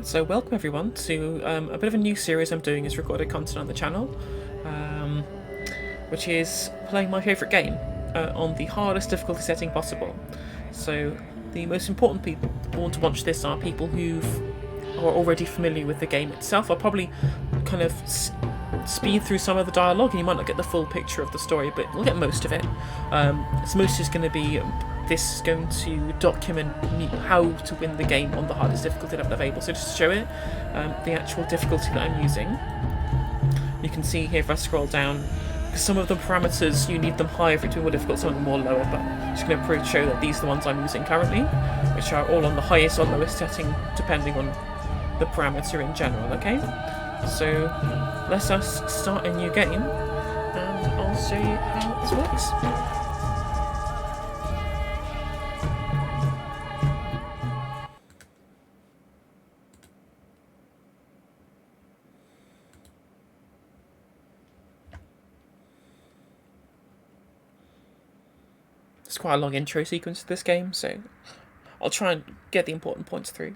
So welcome everyone to a bit of a new series I'm doing as recorded content on the channel, which is playing my favourite game on the hardest difficulty setting possible. So the most important people who want to watch this are people who are already familiar with the game itself. I'll probably kind of speed through some of the dialogue and you might not get the full picture of the story, but we'll get most of it. It's mostly going to be this is going to document how to win the game on the hardest difficulty level available. So just to show it, the actual difficulty that I'm using, you can see here if I scroll down, some of the parameters you need them higher if it's more difficult, some of them more lower, but I'm just going to show that these are the ones I'm using currently, which are all on the highest or lowest setting depending on the parameter in general, okay? So let us start a new game and I'll show you how this works. It's quite a long intro sequence to this game, so I'll try and get the important points through.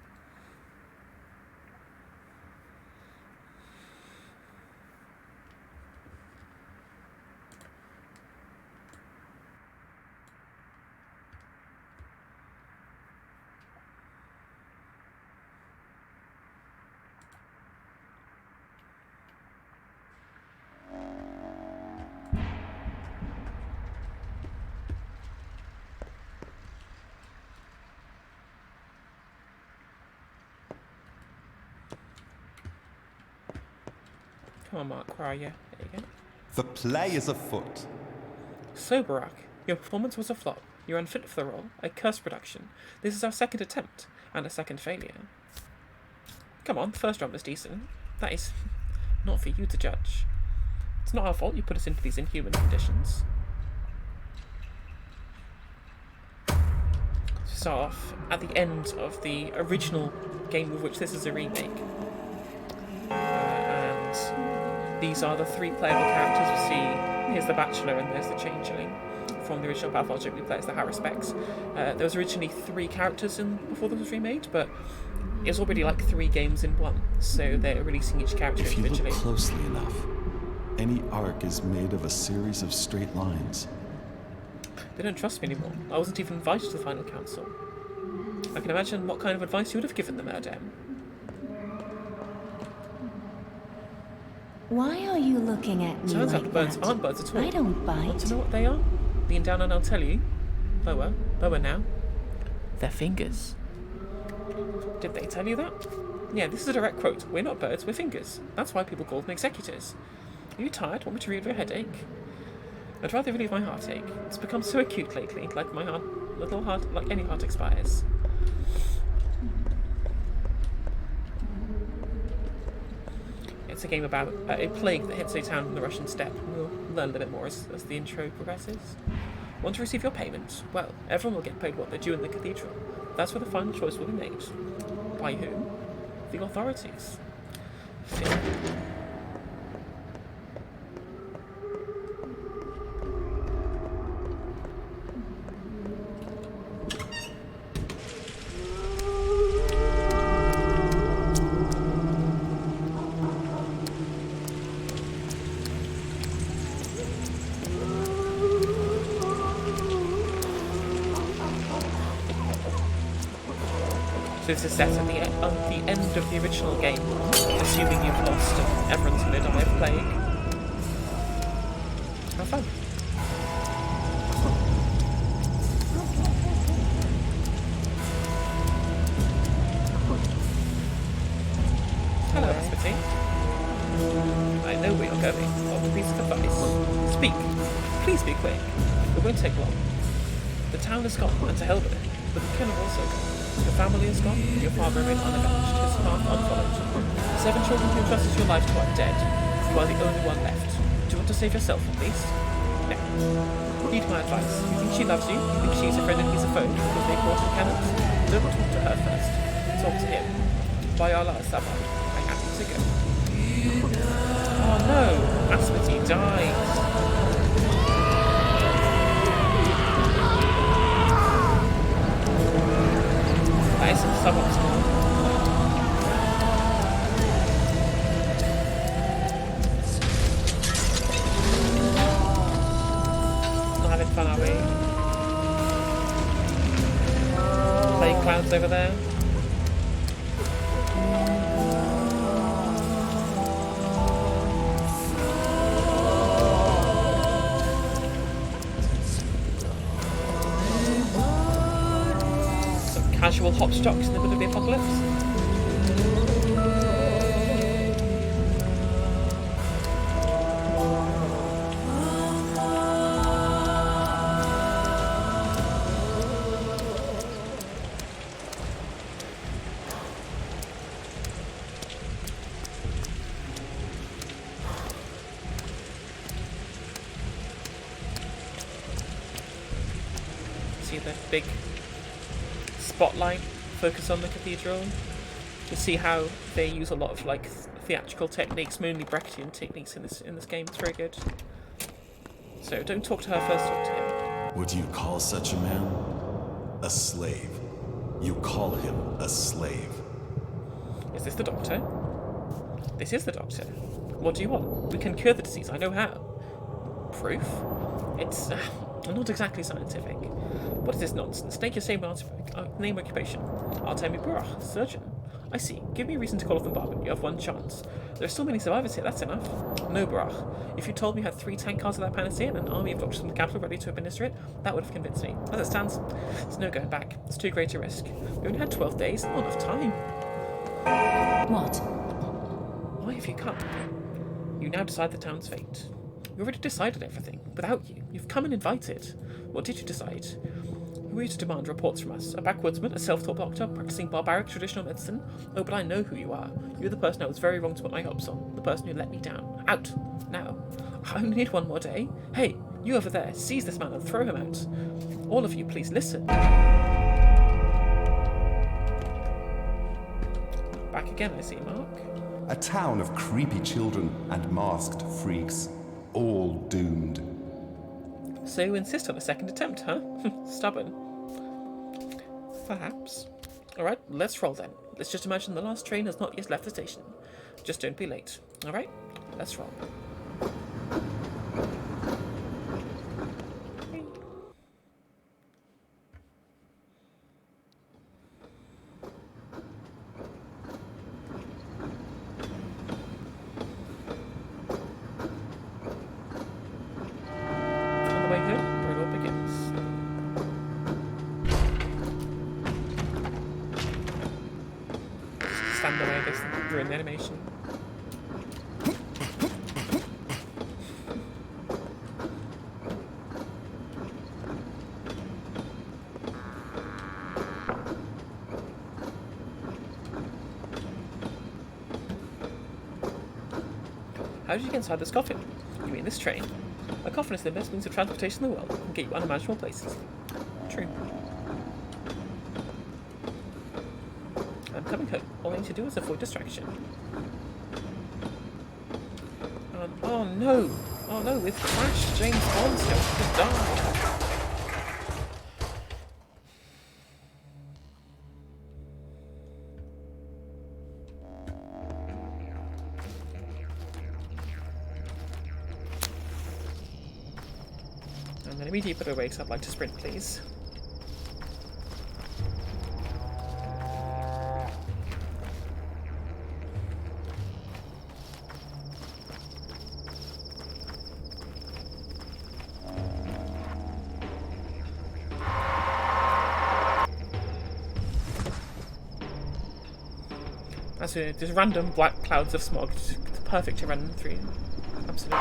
Come on, Mark, where are you? There you go. The play is afoot. So, Barack, your performance was a flop. You're unfit for the role. A cursed production. This is our second attempt, and a second failure. Come on, the first round was decent. That is not for you to judge. It's not our fault you put us into these inhuman conditions. To start off, at the end of the original game of which this is a remake, these are the three playable characters we see. Here's the Bachelor and there's the Changeling. From the original Pathologic we play as the Harrispecs. There was originally three characters before this was remade, but it was already like three games in one, so they're releasing each character individually. If you look closely enough, any arc is made of a series of straight lines. They don't trust me anymore. I wasn't even invited to the final council. I can imagine what kind of advice you would have given them, Madame. Why are you looking at me Turns like out the birds that? aren't birds at all. I don't bite. Want to know what they are? Lean down and I'll tell you. Lower, lower now. They're fingers. Did they tell you that? Yeah, this is a direct quote. We're not birds, we're fingers. That's why people call them executors. Are you tired? Want me to relieve your headache? I'd rather relieve my heartache. It's become so acute lately, like my heart, little heart, like any heart expires. It's a game about a plague that hits a town in the Russian steppe. We'll learn a little bit more as the intro progresses. Want to receive your payment? Well, everyone will get paid what they're due in the cathedral. That's where the final choice will be made. By whom? The authorities. Fear. So this is set at the end of the original game, assuming you've lost and everyone's going to die of plague. Have fun. Hello, Asperty. I know where you're going. What a piece of advice. Speak. Please be quick. It won't take long. The town is gone, and to hell with it. But the kin have also gone. Your family is gone, your father remained unavenged, his path unfollowed. 7 children who entrusted your life to are dead. You are the only one left. Do you want to save yourself at least? No. Heed my advice. You think she loves you? You think she's a friend and he's a foe because they brought him cannons? Don't talk to her first. Talk to him. By Allah, Sabbath, I have to go. Oh no! Asperty died. That is suboptimal. over there. Some casual hopscotch in the middle of the apocalypse. See the big spotlight focus on the cathedral. You see how they use a lot of like theatrical techniques, mainly Brechtian techniques in this game. It's very good. So don't talk to her first, talk to him. What do you call such a man? A slave. You call him a slave. Is this the doctor? This is the doctor. What do you want? We can cure the disease. I know how. Proof? It's not exactly scientific. What is this nonsense? State your name occupation. Artemi Burach, surgeon. I see. Give me a reason to call off the bargain. You have one chance. There are so many survivors here, that's enough. No, Burach. If you told me you had 3 tank cars of that panacea and an army of doctors from the capital ready to administer it, that would have convinced me. As it stands, there's no going back. It's too great a risk. We only had 12 days, not enough time. What? Why have you come? You now decide the town's fate. You already decided everything. Without you, you've come and invited. What did you decide? Who are you to demand reports from us? A backwoodsman, a self-taught doctor, practicing barbaric traditional medicine? Oh, but I know who you are. You're the person I was very wrong to put my hopes on. The person who let me down. Out! Now. I only need one more day. Hey, you over there, seize this man and throw him out. All of you, please listen. Back again, I see, Mark. A town of creepy children and masked freaks, all doomed. So you insist on a second attempt, huh? Stubborn. Perhaps. Alright, let's roll then. Let's just imagine the last train has not yet left the station. Just don't be late. Alright, let's roll. Stand away, I guess, during the animation. How did you get inside this coffin? You mean this train? A coffin is the best means of transportation in the world. It can get you unimaginable places. True. I'm coming home. All I need to do is avoid distraction. Oh no! Oh no, we've crashed James Bond's going to die! And then immediately put it away because I'd like to sprint, please. Just random black clouds of smog, just perfect to run through. Absolutely.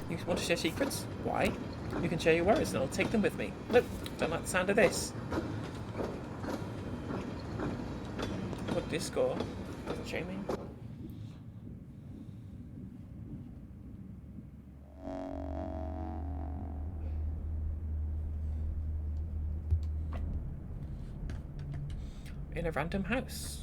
You want to share secrets? Why? You can share your worries and I'll take them with me. Look, don't like the sound of this. What did this score? Doesn't show me. In a random house.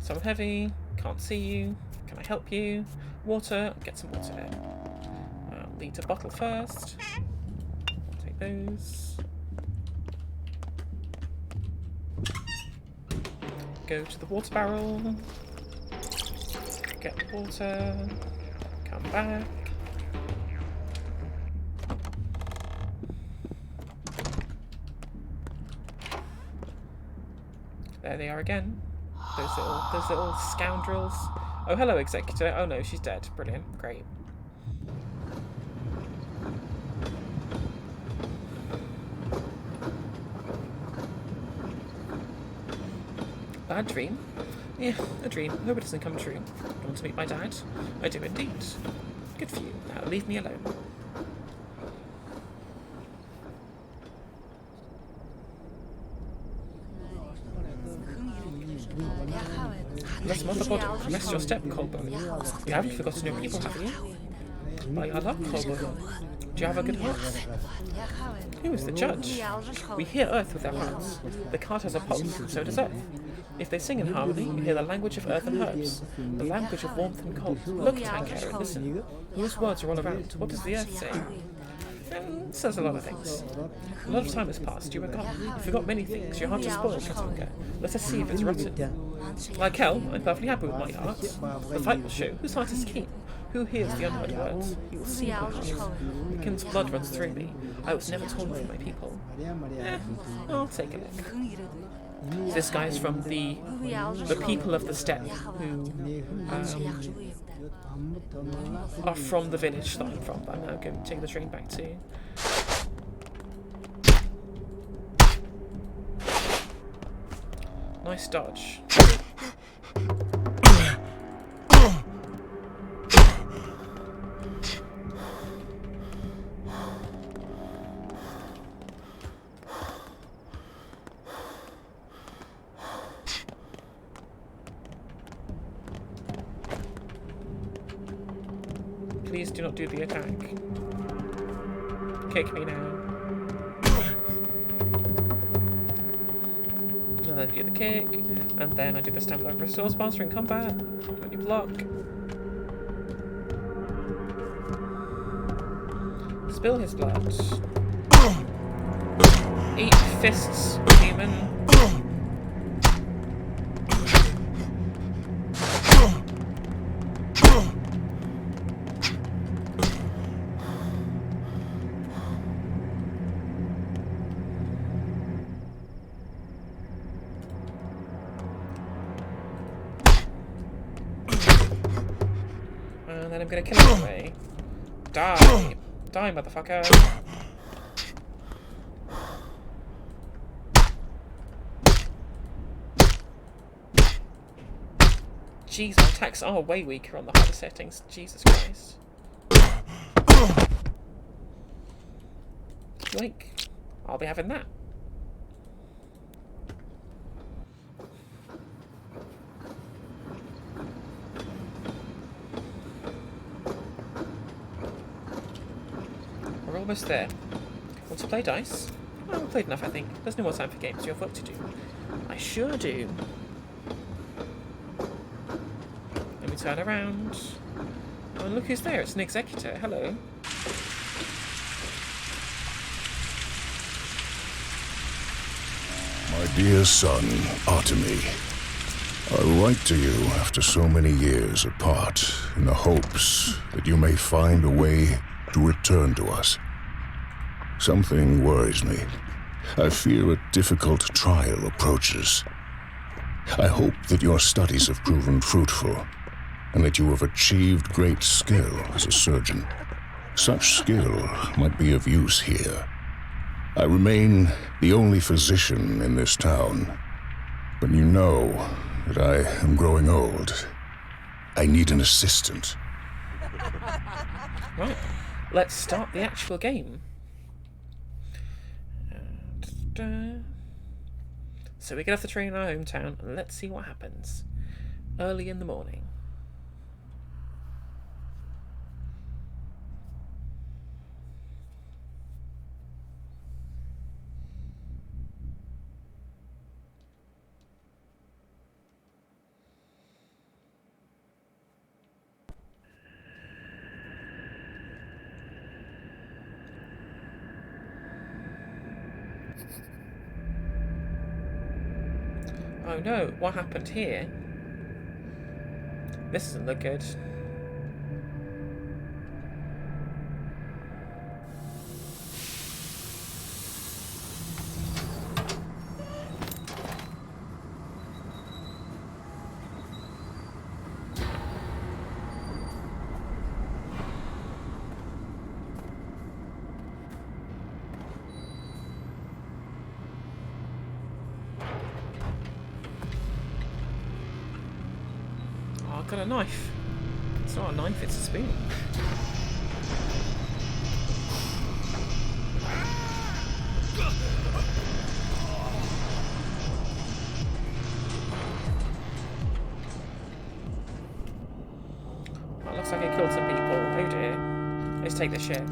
Someone heavy, can't see you, can I help you? Water, get some water. Need a bottle first. Take those. Go to the water barrel. Get the water. Come back. There they are again. Those little scoundrels. Oh, hello, Executor. Oh no, she's dead. Brilliant. Great. Bad dream? Yeah, a dream. Hope it doesn't come true. You want to meet my dad? I do indeed. Good for you. Now leave me alone. Let's motherboard. Rest your step, Colburn. You haven't forgotten your people, have you? By Allah, Colburn. Do you have a good heart? Who is the judge? We hear Earth with our hearts. The cart has a pulse, and so does Earth. If they sing in harmony, you hear the language of earth and herbs, the language of warmth and cold. Look, Tankera, and listen. Whose words are all around? What does the earth say? It says a lot of things. A lot of time has passed. You were gone. You forgot many things. Your heart is spoiled, Katunga. Let us see if it's rotten. Like hell, I'm perfectly happy with my heart. The fight will show whose heart is keen. Who hears the unheard words? He will see my heart. The king's blood runs through me. I was never torn from my people. I'll take a look. This guy is from the people of the steppe who are from the village that I'm from. But I'm now going to take the train back to. Nice dodge. Please do not do the attack. Kick me now. And then do the kick, and then I do the stamina of resource monster in combat. When you block. Spill his blood. Eat fists, demon. And then I'm gonna kill him away. Die! Die, motherfucker! Jeez, my attacks are way weaker on the harder settings. Jesus Christ. Like, I'll be having that. We're almost there. Want to play dice? Oh, we've played enough, I think. There's no more time for games. You have work to do. I sure do. Let me turn around. Oh, look who's there. It's an executor. Hello. My dear son, Artemy, I write to you after so many years apart in the hopes that you may find a way to return to us. Something worries me. I fear a difficult trial approaches. I hope that your studies have proven fruitful, and that you have achieved great skill as a surgeon. Such skill might be of use here. I remain the only physician in this town, but you know that I am growing old. I need an assistant. Right, let's start the actual game. So we get off the train in our hometown, and let's see what happens. Early in the morning. Oh no, what happened here? This doesn't look good. Oh, I've got a knife. It's not a knife, it's a spoon. Well, it looks like I killed some people. Oh dear. Let's take this shit.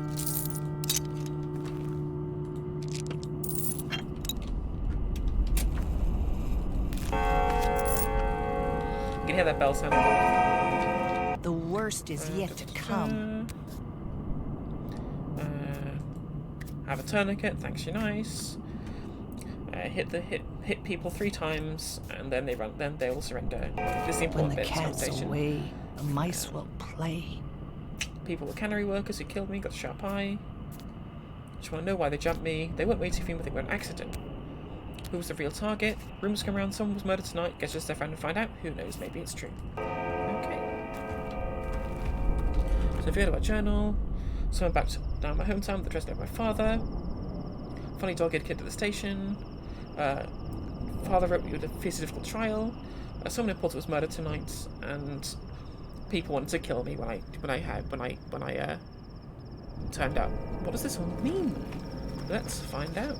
You can hear that bell sound. The worst is yet to come. Have a tourniquet, thanks, you're nice. Hit people 3 times, and then they run. Then they will surrender. This is the When important the bit. cat's Station. away, the mice will play. People were cannery workers who killed me, got a sharp eye. Just want to know why they jumped me. They weren't waiting for me, but they were an accident. Who was the real target? Rumours come around someone was murdered tonight. Guess just their friend and find out. Who knows? Maybe it's true. Okay. So if you heard about journal, so I'm back down my hometown with the dress of my father. Funny dog-eared kid at the station. Father wrote me with a fierce difficult trial. Someone important was murdered tonight, and people wanted to kill me when I turned up. What does this all mean? Let's find out.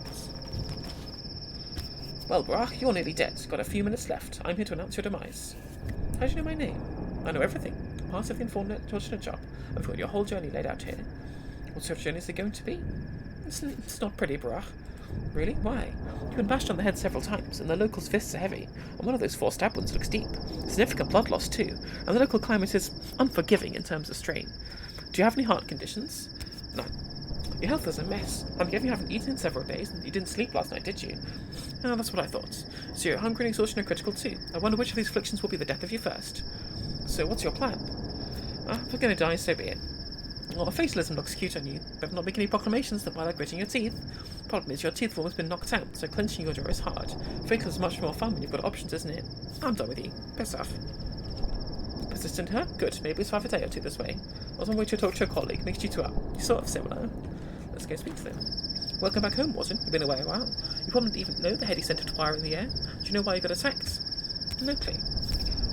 Well, Brach, you're nearly dead. Got a few minutes left. I'm here to announce your demise. How do you know my name? I know everything. Part of the unfortunate job. I've got your whole journey laid out here. What sort of journey is it going to be? It's not pretty, Brach. Really? Why? You've been bashed on the head several times, and the locals' fists are heavy, and one of those 4 stab wounds looks deep. Significant blood loss, too, and the local climate is unforgiving in terms of strain. Do you have any heart conditions? None. Your health is a mess. I'm guessing you haven't eaten in several days, and you didn't sleep last night, did you? Oh, that's what I thought. So your hunger and exhaustion are critical too. I wonder which of these afflictions will be the death of you first. So what's your plan? If we're going to die, so be it. Well, fatalism looks cute on you. Better not make any proclamations that while they're gritting your teeth. Problem is, your teeth have almost been knocked out, so clenching your jaw is hard. Fatalism is much more fun when you've got options, isn't it? I'm done with you. Piss off. Persistent, huh? Good. Maybe it's 5 a day or 2 this way. I was on my way to talk to your colleague. Mixed you 2 up. You're sort of similar. Let's go speak to them. Welcome back home, Watson. You've been away a while. You probably even know the heady scented fire in the air. Do you know why you got attacked? No clue.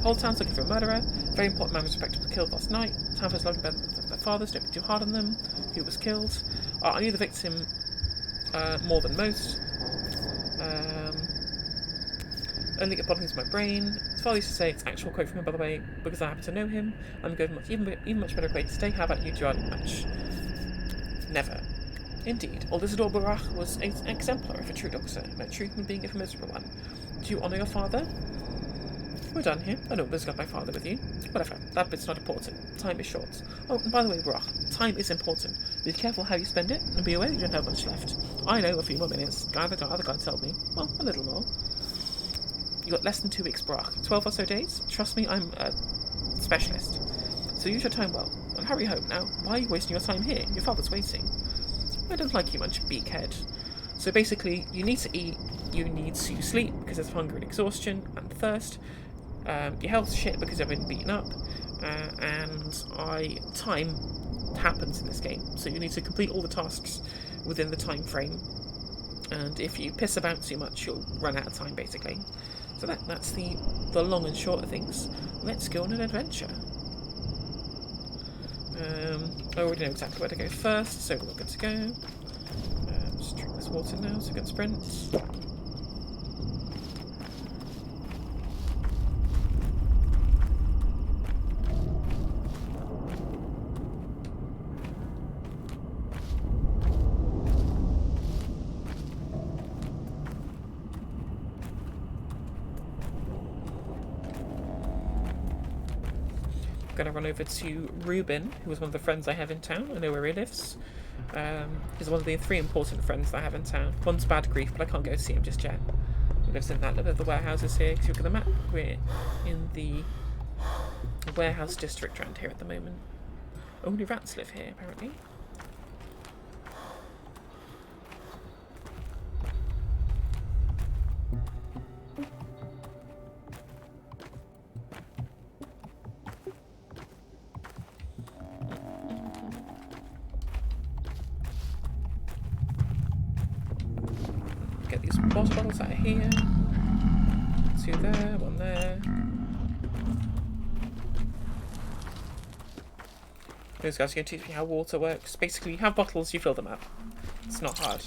Whole town's looking for a murderer. Very important man was respectable killed last night. Town was loving their fathers. Don't be too hard on them. Who was killed? I knew the victim more than most. Only get bottom into my brain. His father used to say it's actual quote from him, by the way, because I happen to know him. I'm going even much better acquainted today. How about you, Gerard Match? Never. Indeed, old Isidore Barach was an exemplar of a true doctor, no true human being if a miserable one. Do you honour your father? We're done here. I know there's got my father with you. Whatever, that bit's not important. Time is short. Oh, and by the way, Barach, time is important. Be careful how you spend it, and be aware you don't have much left. I know a few more minutes. Other guy told me. Well, a little more. You got less than 2 weeks, Barach. 12 or so days? Trust me, I'm a specialist. So use your time well, and hurry home now. Why are you wasting your time here? Your father's waiting. I don't like you much, beakhead. So basically, you need to eat, you need to sleep because there's hunger and exhaustion and thirst. Your health's shit because you've been beaten up, and time happens in this game. So you need to complete all the tasks within the time frame. And if you piss about too much, you'll run out of time, basically. So that's the long and short of things. Let's go on an adventure. I already know exactly where to go first, so we're good to go. Just drink this water now so we can sprint. Going to run over to Ruben, who is one of the friends I have in town. I know where he lives. He's one of the 3 important friends that I have in town. One's bad grief, but I can't go see him just yet. lives in that little bit of the warehouses here. Because you look at the map, we're in the warehouse district around here at the moment. Only rats live here, apparently. Get these water bottles out of here. 2 there, 1 there. Those guys are going to teach me how water works. Basically, you have bottles, you fill them up. It's not hard.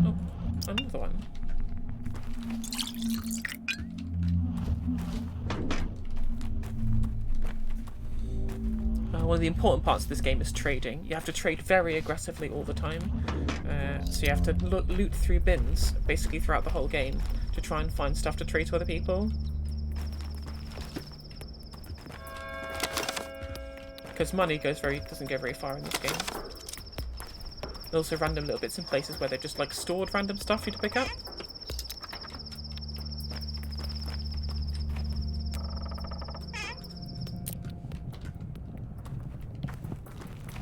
Oh, another one. One of the important parts of this game is trading. You have to trade very aggressively all the time. So you have to loot through bins, basically throughout the whole game, to try and find stuff to trade to other people. Because money doesn't go very far in this game. There's also random little bits in places where they've just like stored random stuff for you to pick up.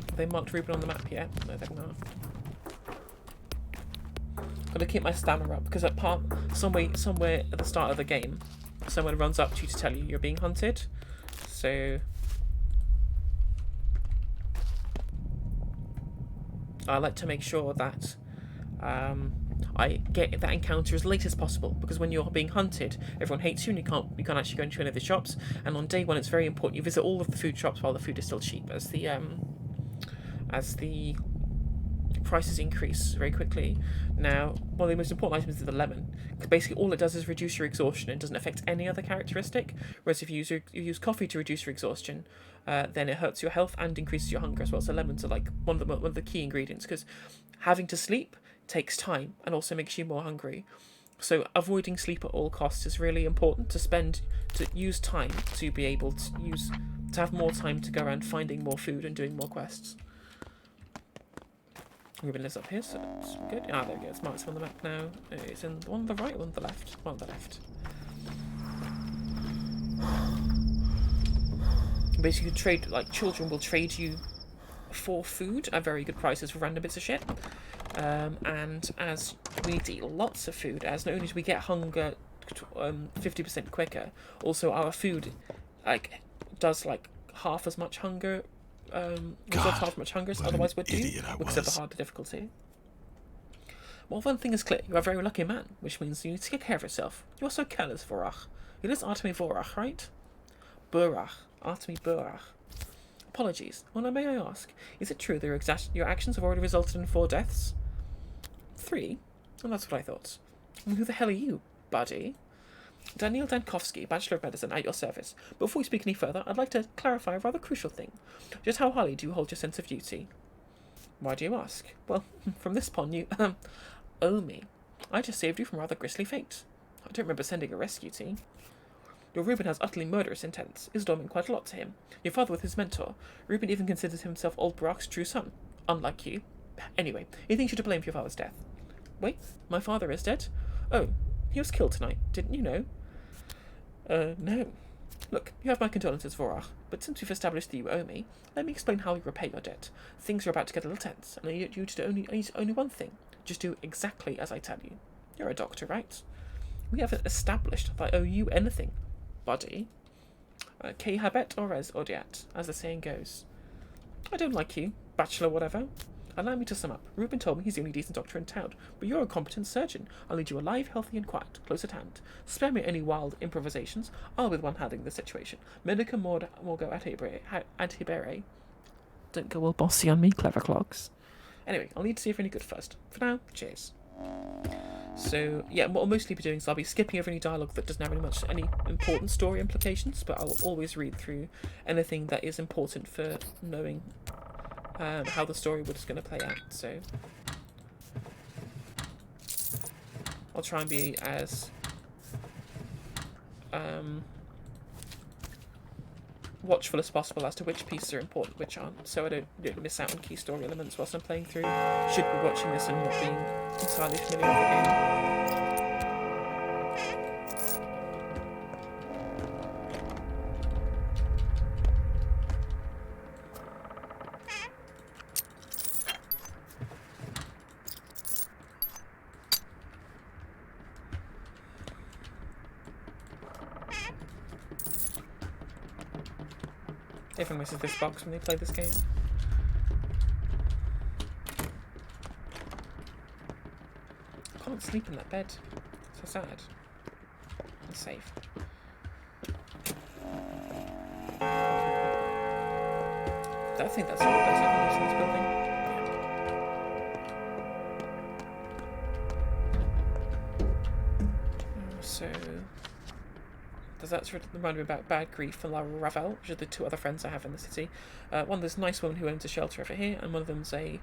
Have they marked Ruben on the map yet? No, they're not. Gotta keep my stamina up because somewhere at the start of the game, someone runs up to you to tell you you're being hunted. So I like to make sure that I get that encounter as late as possible, because when you're being hunted, everyone hates you and you can't actually go into any of the shops. And on day 1, it's very important you visit all of the food shops while the food is still cheap, as the prices increase very quickly. Now, one of the most important items is the lemon, because basically all it does is reduce your exhaustion and doesn't affect any other characteristic. Whereas if you use coffee to reduce your exhaustion, then it hurts your health and increases your hunger as well. So lemons are like one of the key ingredients, because having to sleep takes time and also makes you more hungry. So avoiding sleep at all costs is really important. To use time to be able to have more time to go around finding more food and doing more quests. Ruben lives up here, so it's good. Ah, there we go. It's marked on the map now. It's in one on the right, one on the left. One on the left. Basically, you can trade, like, children will trade you for food at very good prices for random bits of shit. And as we need to eat lots of food, as not only do we get hunger 50% quicker, also our food does half as much hunger. Resolves half as much hunger as otherwise would do because of the harder difficulty. Well, one thing is clear: you are a very lucky man, which means you need to take care of yourself. You are so careless, Vorach. It is Artemi Vorach, right? Burach. Artemi Burach. Apologies. Well, may I ask, is it true that your actions have already resulted in 4 deaths? 3? Well, that's what I thought. And who the hell are you, buddy? Daniel Dankovsky, Bachelor of Medicine, at your service. But before we speak any further, I'd like to clarify a rather crucial thing. Just how highly do you hold your sense of duty? Why do you ask? Well, from this pawn you, owe me. I just saved you from rather grisly fate. I don't remember sending a rescue team. Your Reuben has utterly murderous intents. Isidore meant quite a lot to him. Your father was his mentor. Reuben even considers himself old Barak's true son. Unlike you. Anyway, he thinks you're to blame for your father's death. Wait, my father is dead? Oh, he was killed tonight, didn't you know? No. Look, you have my condolences, Vorach, but since we've established that you owe me, let me explain how we repay your debt. Things are about to get a little tense, and I need you to do only one thing. Just do exactly as I tell you. You're a doctor, right? We haven't established that I owe you anything, buddy. Que habet ores odiat, as the saying goes. I don't like you, bachelor whatever. Allow me to sum up. Reuben told me he's the only decent doctor in town, but you're a competent surgeon. I'll need you alive, healthy, and quiet, close at hand. Spare me any wild improvisations. I'll be the one handling the situation. Medica morgo antibere. Don't go all bossy on me, clever clogs. Anyway, I'll need to see if you're any good first. For now, cheers. So, yeah, what I'll mostly be doing is I'll be skipping over any dialogue that doesn't have any important story implications, but I'll always read through anything that is important for knowing how the story was going to play out. So I'll try and be as watchful as possible as to which pieces are important, which aren't, so I don't miss out on key story elements whilst I'm playing through. Should be watching this and not being entirely familiar with the game. Everyone misses this box when they play this game. I can't sleep in that bed. So sad. And safe. I think that's all the best I've used in this building. So that's reminded me about Bad Grief and La Ravel, which are the two other friends I have in the city. One of this nice woman who owns a shelter over here, and one of them's a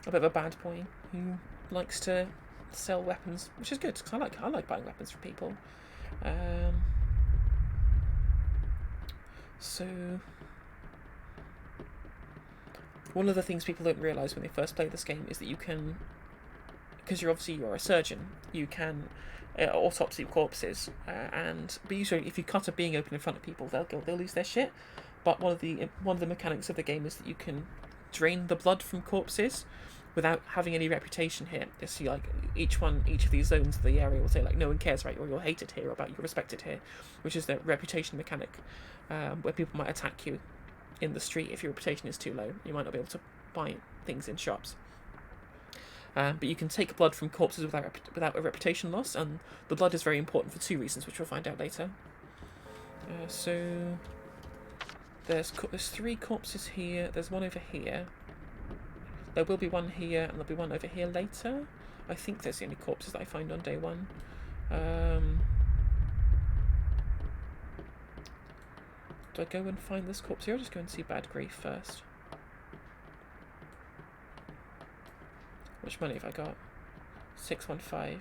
bit of a bad boy who likes to sell weapons, which is good because I like buying weapons from people. So one of the things people don't realise when they first play this game is that you can, because you're a surgeon, you can autopsy corpses, but usually if you cut a being open in front of people, they'll lose their shit. But one of the mechanics of the game is that you can drain the blood from corpses without having any reputation here. You see, like each of these zones of the area will say like no one cares about you, or you're hated here, or about you're respected here, which is the reputation mechanic, where people might attack you in the street if your reputation is too low. You might not be able to buy things in shops. But you can take blood from corpses without a reputation loss, and the blood is very important for two reasons, which we'll find out later. So there's 3 corpses here. There's one over here. There will be one here, and there'll be one over here later. I think there's the only corpses that I find on day 1. Do I go and find this corpse here, or just go and see Bad Grief first? Which money have I got? 615.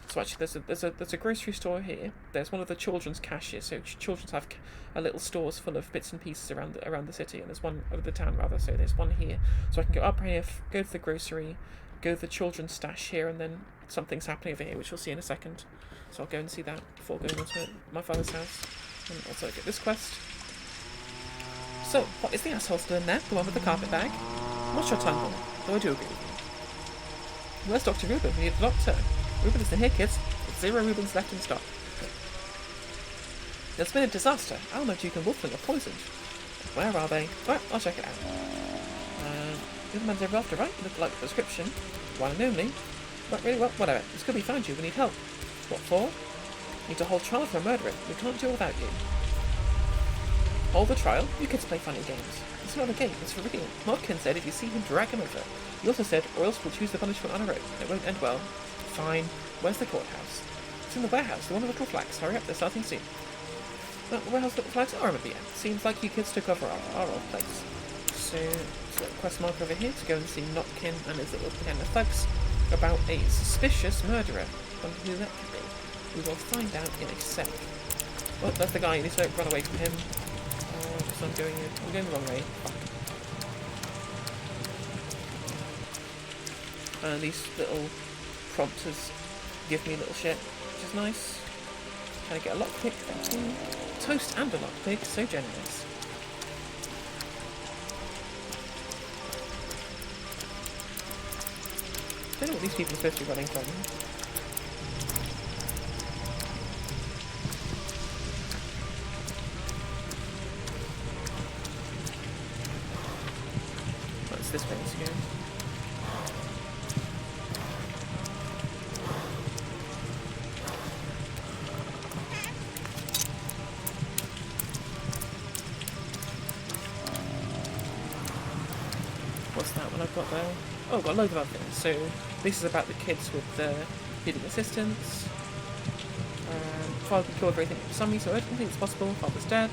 So actually, there's a grocery store here. There's one of the children's cashiers. So children's have a little stores full of bits and pieces around the city, and there's one over the town rather. So there's one here. So I can go up here, go to the grocery, go to the children's stash here, and then something's happening over here, which we'll see in a second. So I'll go and see that before going on to my father's house, and also get this quest. So, what is the asshole still in there? The one with the carpet bag? What's your tongue, though I do agree with you. Where's Dr. Reuben? We need a doctor. Reuben isn't here, kids. There's 0 Reubens left in stock. There's been a disaster. Alma, Duke and Wolfling are poisoned. Where are they? Right, I'll check it out. The other man's over after, right? Look like the prescription. One and only. Right, really? Well, whatever. It's good we found you. We need help. What for? We need to hold trial for a murderer. We can't do it without you. Hold the trial? You kids play funny games. It's not a game, it's for real. Modkin said if you see him, drag him over. He also said, or else we'll choose the punishment on our own. It won't end well. Fine. Where's the courthouse? It's in the warehouse, the one with the little flags. Hurry up, they're starting soon. The warehouse with the flags are at the end. Seems like you kids took over our old place. So quest marker over here to go and see Notkin and his little pen of thugs about a suspicious murderer. Wonder who that could be. We will find out in a sec. Well, that's the guy. You need to run away from him. I'm going the wrong way. These little prompters give me little shit, which is nice. Can I get a lockpick? Thank you. Toast and a lockpick, so generous. I don't know what these people are supposed to be running from. This way to go. What's that one I've got there? Oh, I've got a load of other things. So this is about the kids with the feeding assistance. Father could kill everything for some reason, so I don't think it's possible. Father's dead.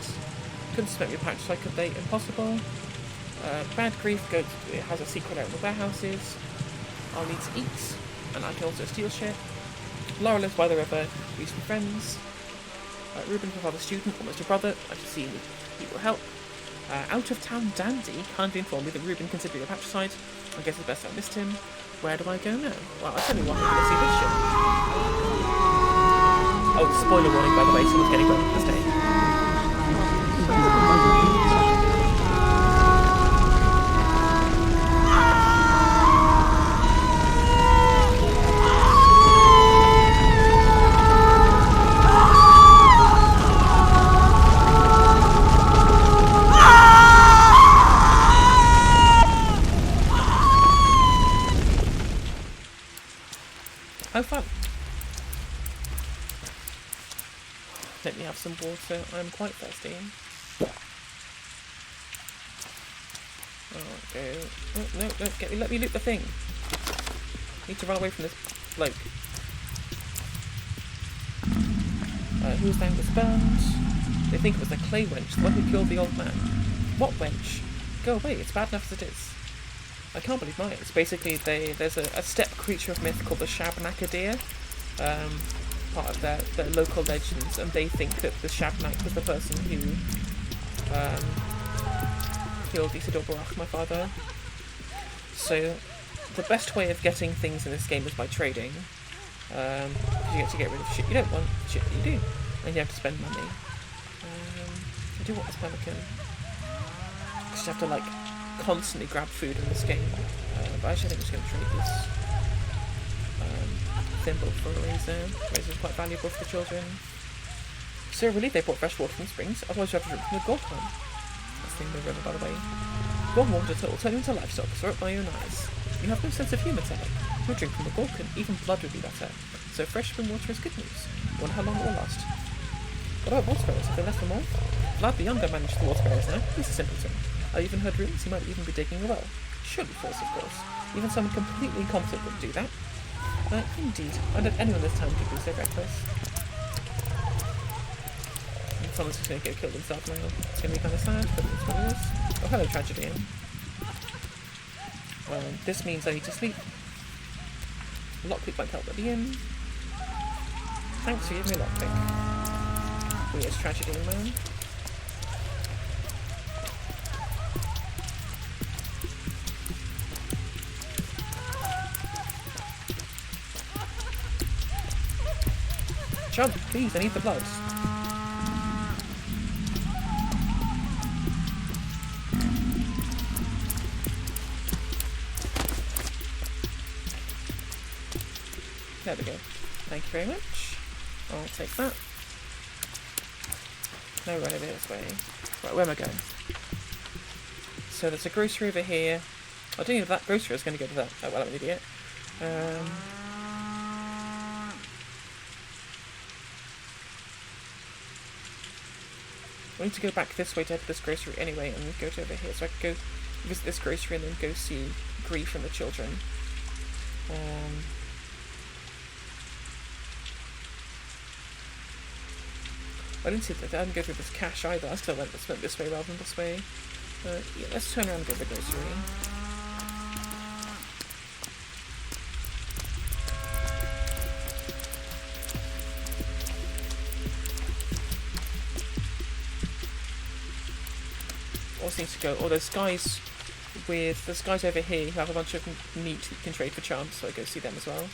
Couldn't suspect me patch like could they? Impossible. Bad Grief it has a secret out in the warehouses. I'll need to eat, and I can also steal shit. Laura lives by the river. We used to be friends. Ruben, my father's student, almost a brother. I should see he will help. Out of town dandy kindly informed me that Ruben considered it patricide. I guess it's best I missed him. Where do I go now? Well, I'll tell you what, I'm going to see this show. Oh, spoiler warning, by the way, someone's getting burned this day. How fun! Let me have some water. I'm quite thirsty. Oh, go. Oh, no, let me loot the thing. Need to run away from this bloke. Who's Angus burned? They think it was the clay wench, the one who killed the old man. What wench? Go away, it's bad enough as it is. I can't believe mine. It's basically there's a steppe creature of myth called the Shabnak deer, part of their local legends, and they think that the Shabnak was the person who killed Isidore Barach, my father. So the best way of getting things in this game is by trading. Because you get to get rid of shit you don't want, shit that you do, and you have to spend money. I do want this pelican. Because you have to like constantly grab food in this game, but actually I think I'm just going to trade this thimble for a razor. Razor's quite valuable for the children. So really, they brought fresh water from the springs, otherwise you have to drink from the Gorkon. That's the thing in the river, by the way. Warm water will turn you into livestock, saw it by your own eyes. You have no sense of humour, Telek. You'll drink from the Gorkon, even blood would be better. So fresh spring water is good news. Wonder how long it will last. What about water have they left for more? Vlad the Younger managed the water now. He's a simpleton. I even heard rumours he might even be digging a well. Surely false, of course. Even someone completely incompetent would do that. Indeed. I don't anyone this time could be so reckless. And someone's just going to go kill themselves now. It's going to be kind of sad, but it's what it is. Oh, hello, Tragedy. This means I need to sleep. Lockpick might help at the inn. Thanks for giving me a lockpick. Weird Tragedy, man. Jump, please, I need the blood. There we go. Thank you very much. I'll take that. No, right over this way. Right, where am I going? So there's a grocery over here. I don't know if that grocery is going to go to that. Oh, well, I'm an idiot. I need to go back this way to head to this grocery anyway, and go to over here, so I can go visit this grocery and then go see Grief and the children. I didn't see that. I didn't go through this cache either. I still went this way rather than this way. Yeah, let's turn around and go to the grocery. Also needs to go. Oh, there's guys over here who have a bunch of meat that you can trade for charms, so I go see them as well.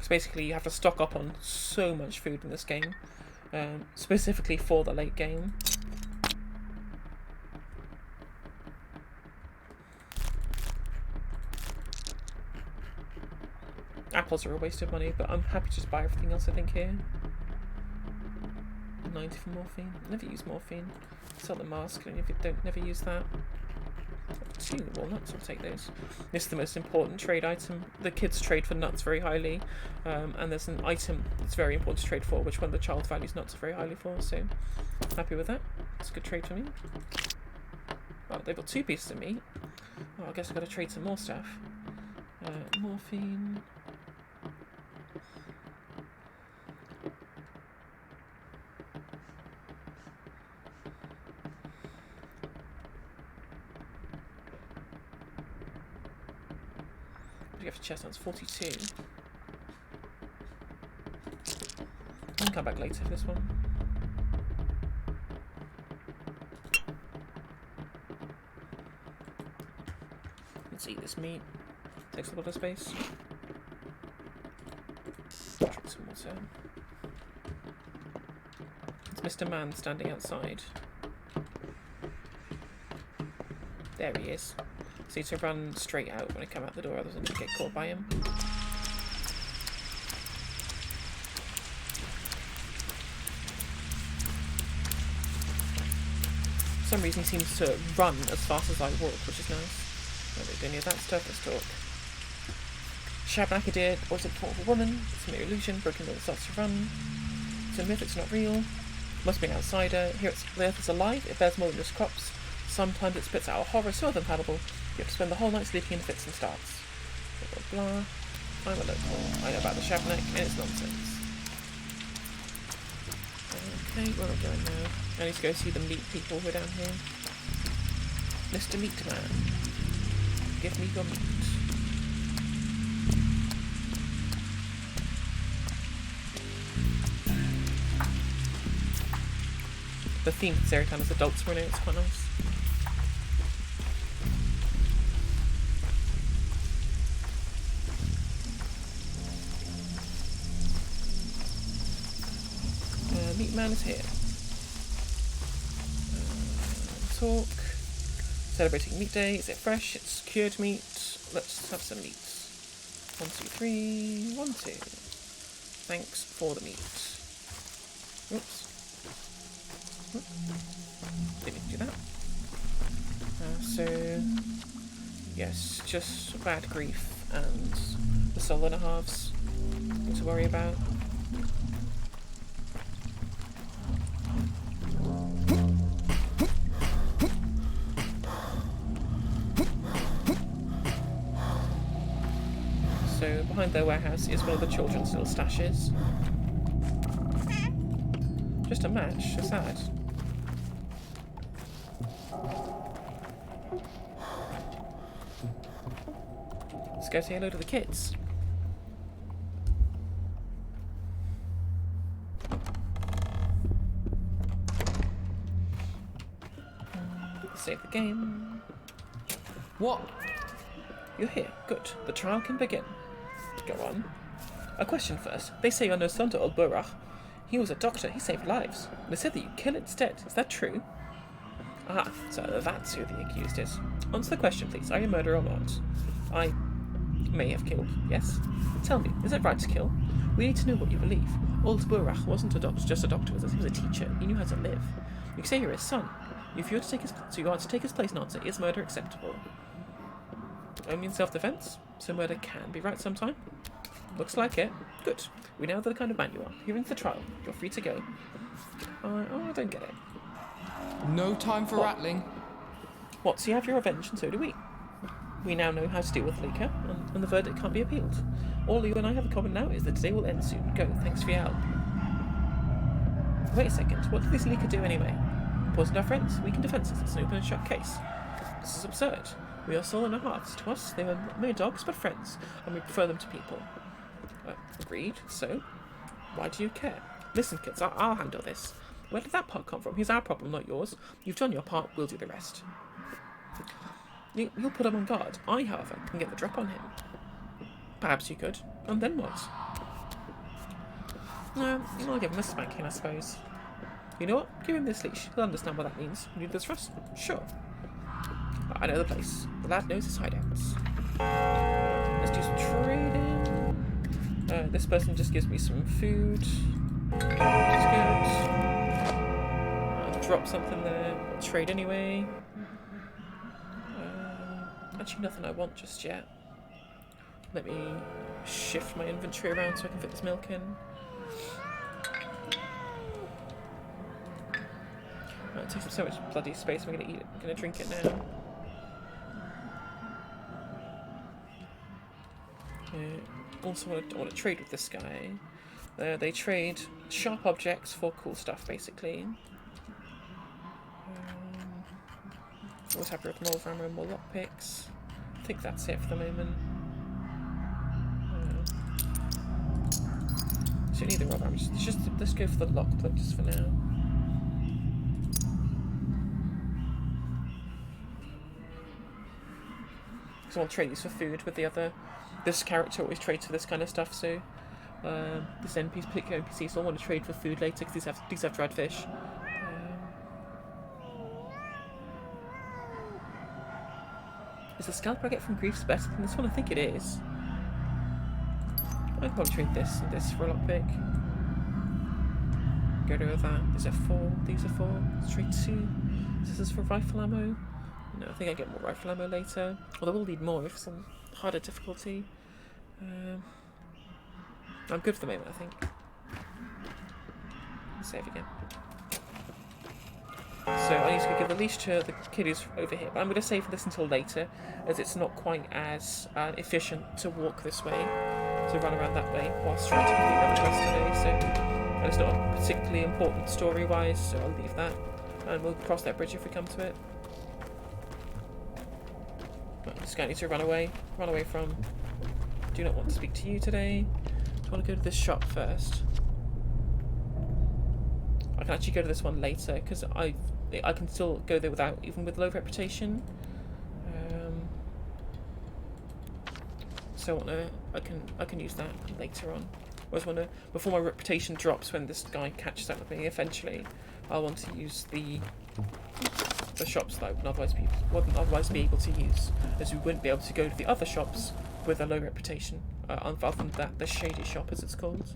Basically, you have to stock up on so much food in this game, specifically for the late game. Apples are a waste of money, but I'm happy to just buy everything else I think here. 90 for morphine. Never use morphine. Sell the mask, and if you never use that. 2 walnuts, I'll take those. This is the most important trade item. The kids trade for nuts very highly, and there's an item that's very important to trade for, which one of the child values nuts very highly for, so happy with that. It's a good trade for me. Oh, they've got 2 pieces of meat. Oh, I guess I've got to trade some more stuff. Morphine. What do you have for chestnuts? 42. I can come back later for this one. Let's eat this meat. Takes a lot of space. Drink some water. It's Mr. Man standing outside. There he is. So you need to run straight out when I come out the door, otherwise I'm going to get caught by him. For some reason he seems to run as fast as I walk, which is nice. I don't do any of that stuff, let's talk. Shabnakadid, was it form of a woman? It's a mere illusion, broken when it starts to run. It's a myth, it's not real. Must be an outsider. Here the earth is alive, it bears more than just crops. Sometimes it spits out a horror so unpalatable, you have to spend the whole night sleeping in fits and starts. Blah, blah, blah. I'm a local. I know about the Shabnak, and it's nonsense. Okay, where am I going now? I need to go see the meat people who are down here. Mr. Meat Man. Give me your meat. The theme for every time as adults were in it, it's quite nice. Meat Man is here. Talk. Celebrating meat day. Is it fresh? It's cured meat. Let's have some meat. 1, 2, 3. 1, 2. Thanks for the meat. Oops. Didn't mean to do that. So, yes, just bad grief and the soul and a halves to worry about. So behind their warehouse is one of the children's little stashes. Just a match, so sad. Let's go say hello to the kids. Save the game. What? You're here. Good. The trial can begin. Go on. A question first. They say you're no son to old Burach. He was a doctor. He saved lives. They said that you kill instead. Is that true? Ah, so that's who the accused is. Answer the question, please. Are you a murderer or not? I may have killed. Yes. Tell me, is it right to kill? We need to know what you believe. Old Burach wasn't a doctor, just a doctor with us. He was a teacher. He knew how to live. You say you're his son. If you are to take his place and answer, is murder acceptable? Only in self-defense, so murder can be right sometime. Looks like it. Good. We know the kind of man you are. You're in for trial. You're free to go. I don't get it. No time for rattling. What, so you have your revenge and so do we. We now know how to deal with Leaker, and the verdict can't be appealed. All you and I have in common now is that today will end soon. Go, thanks for your help. Wait a second, what did this Leaker do anyway? Poisoned our friends, weakened defences, it's an open and shut case. This is absurd. We are soul and our hearts. To us, they were mere dogs, but friends, and we prefer them to people. Agreed, so why do you care? Listen, kids, I'll handle this. Where did that part come from? Here's our problem, not yours. You've done your part, we'll do the rest. You'll put him on guard. I, however, can get the drop on him. Perhaps you could. And then what? I'll give him a spanking, I suppose. You know what? Give him this leash. He'll understand what that means. You need this for us? Sure. I know the place. The lad knows his hideouts. Let's do some trading. This person just gives me some food. That's good. I'll drop something there. I'll trade anyway. Actually, nothing I want just yet. Let me shift my inventory around so I can fit this milk in. It takes up so much bloody space. I'm gonna eat it. I'm gonna drink it now. Also, I want to trade with this guy. They trade sharp objects for cool stuff, basically. Always happy with more ammo and more lockpicks. I think that's it for the moment. So neither of them. Let's go for the lockpick just for now. Because I want to trade these for food with the other. This character always trades for this kind of stuff, so this particular NPC, so I want to trade for food later because these have dried fish. Is the scalp I get from Grief's better than this one? I think it is. I'd probably trade this and this for a lockpick. Get rid of that. Is it 4? These are 4. Let's trade 2. This is for rifle ammo. No, I think I get more rifle ammo later. Although we'll need more if some harder difficulty. I'm good for the moment, I think. Save again. So I need to give the leash to the kiddies over here, but I'm going to save this until later, as it's not quite as efficient to walk this way, to run around that way, whilst trying to complete another quest today, so it's not particularly important story-wise, so I'll leave that, and we'll cross that bridge if we come to it. This guy needs to run away from. Do not want to speak to you today. I want to go to this shop first. I can actually go to this one later because I can still go there without, even with low reputation. So I can use that later on. I just want to, before my reputation drops when this guy catches up with me eventually, I want to use the shops that I wouldn't otherwise be able to use, as we wouldn't be able to go to the other shops with a low reputation, other than that, the shady shop as it's called.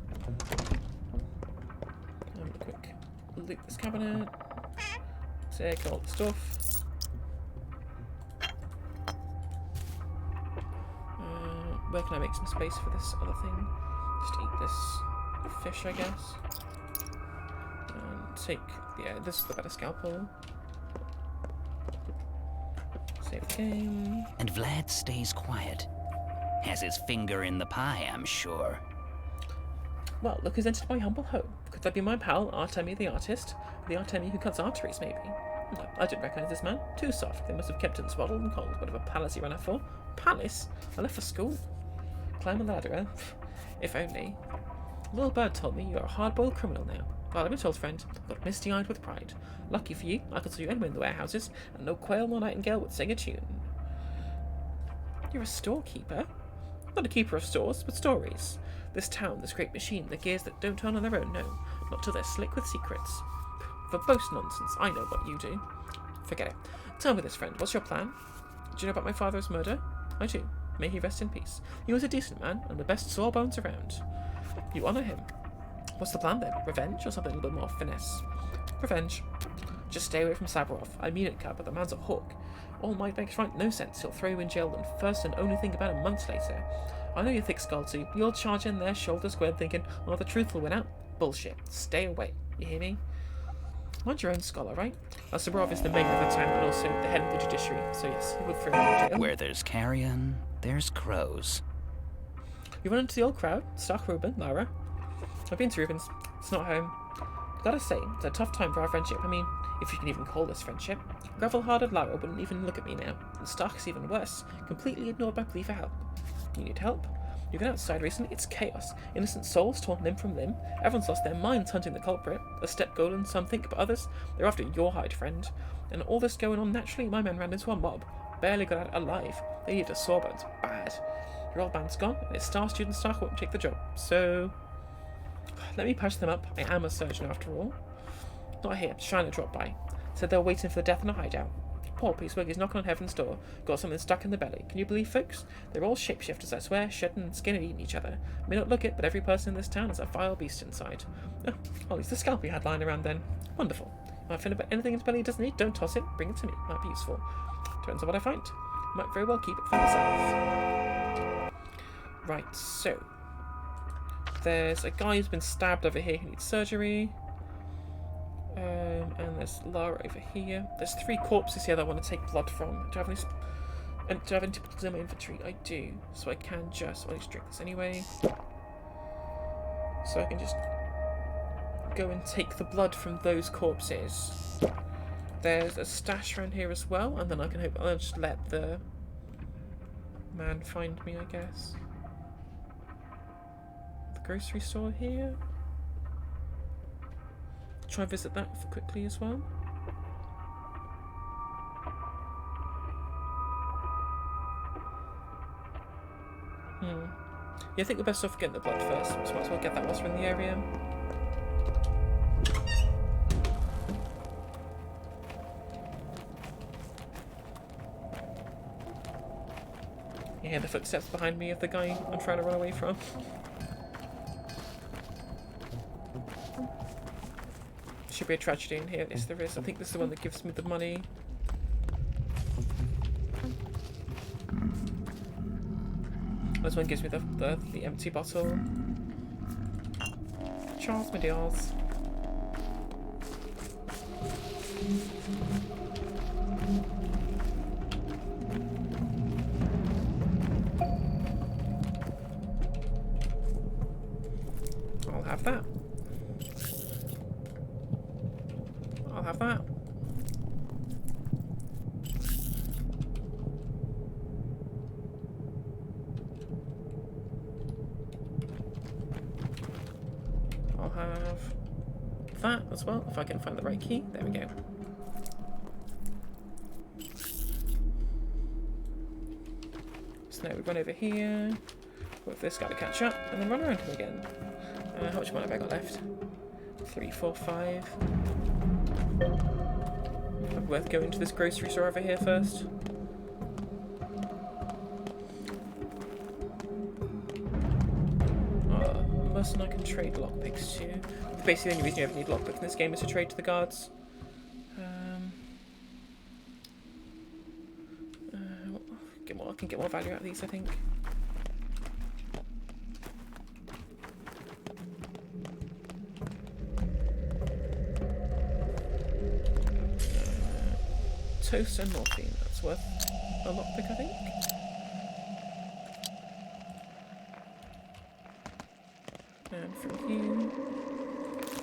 Quick loot this cabinet, take all the stuff. Where can I make some space for this other thing? Just eat this fish, I guess. And take, yeah, this is the better scalpel. Save the game. And Vlad stays quiet. Has his finger in the pie, I'm sure. Well, look who's entered my humble home. Could that be my pal, Artemi the artist? The Artemi who cuts arteries, maybe? No, I didn't recognise this man. Too soft. They must have kept him swaddled and cold. Whatever palace he ran out for. Palace? I left for school. Climb a ladder, eh? If only. A little bird told me you're a hard-boiled criminal now. Well, I've been told, friend. Got misty-eyed with pride. Lucky for you, I could see you anywhere in the warehouses, and no quail nor nightingale would sing a tune. You're a storekeeper? Not a keeper of stores, but stories. This town, this great machine, the gears that don't turn on their own, no. Not till they're slick with secrets. Verbose nonsense, I know what you do. Forget it. Tell me this, friend, what's your plan? Do you know about my father's murder? I do. May he rest in peace. He was a decent man, and the best sawbones around. You honour him. What's the plan then? Revenge, or something a little bit more finesse? Revenge. Just stay away from Savarov. I mean it, Cub, but the man's a hook. All might make right no sense. He'll throw you in jail and first and only think about it months later. I know you're thick-skulled too. You'll charge in there, shoulder squared, thinking, oh, the truth will win out. Bullshit. Stay away. You hear me? Mind your own scholar, right? Savarov is the mayor of the town and also the head of the judiciary, so yes, he would throw you in jail. Where there's carrion, there's crows. You run into the old crowd? Stark, Ruben, Lara? I've been to Ruben's. It's not home. Gotta say, it's a tough time for our friendship. I mean, if you can even call this friendship. Gravel-hearted Lara wouldn't even look at me now. And Stark's even worse. Completely ignored my plea for help. You need help? You've been outside recently? It's chaos. Innocent souls torn limb from limb. Everyone's lost their minds hunting the culprit. A step golden, some think, but others, they're after your hide, friend. And all this going on naturally, my men ran into a mob. Barely got out alive. They needed a sawbones. Bad. Your old man's gone, and his star student Stark won't take the job. So let me patch them up. I am a surgeon after all. Not here, Shiner dropped by. Said they were waiting for the death in a hideout. Poor Peacewig is knocking on heaven's door. Got something stuck in the belly. Can you believe, folks? They're all shapeshifters, I swear, shedding and skin and eating each other. May not look it, but every person in this town has a vile beast inside. Oh, I'll use the scalp we had lying around then. Wonderful. If I find anything in his belly he doesn't need, don't toss it. Bring it to me. Might be useful. Depends on what I find. Might very well keep it for myself. Right, so there's a guy who's been stabbed over here who needs surgery. And There's Lara over here. There's 3 corpses here that I want to take blood from. Do I have any... And do I have any typicals in my inventory? I do. So I can just... I'll just drink this anyway. So I can just go and take the blood from those corpses. There's a stash around here as well, and then I can hope I'll just let the man find me, I guess. The grocery store here. Try and visit that quickly as well. Yeah, I think we're best off getting the blood first. So might as well get that whilst we're in the area. You hear the footsteps behind me of the guy I'm trying to run away from. Should be a tragedy in here. Yes, there is. I think this is the one that gives me the money. This one gives me the empty bottle. Charles, my dears. I'll have that. I'll have that. I'll have that as well, if I can find the right key. There we go. So now we run over here, wait for this guy to catch up, and then run around him again. How much money have I got left? 3, 4, 5. Probably worth going to this grocery store over here first. And I can trade lockpicks too. Basically, the only reason you ever need lockpicks in this game is to trade to the guards. I can get more value out of these, I think. Toast and morphine. That's worth a lockpick, I think. And from here,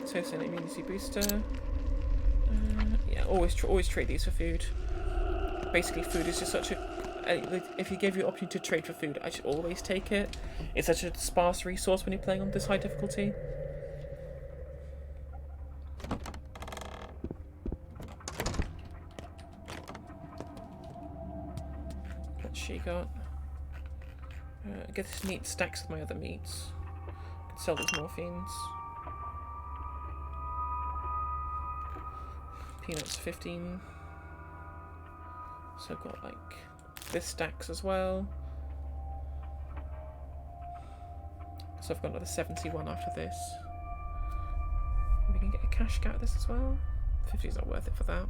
toast and immunity booster. Yeah, always trade these for food. Basically, food is just such a... if you gave you the option to trade for food, I should always take it. It's such a sparse resource when you're playing on this high difficulty. What's she got? I guess this meat stacks with my other meats. Sell these morphines. Peanuts 15. So I've got like this stacks as well. So I've got another 71 after this. We can get a cash out of this as well. 50 is not worth it for that.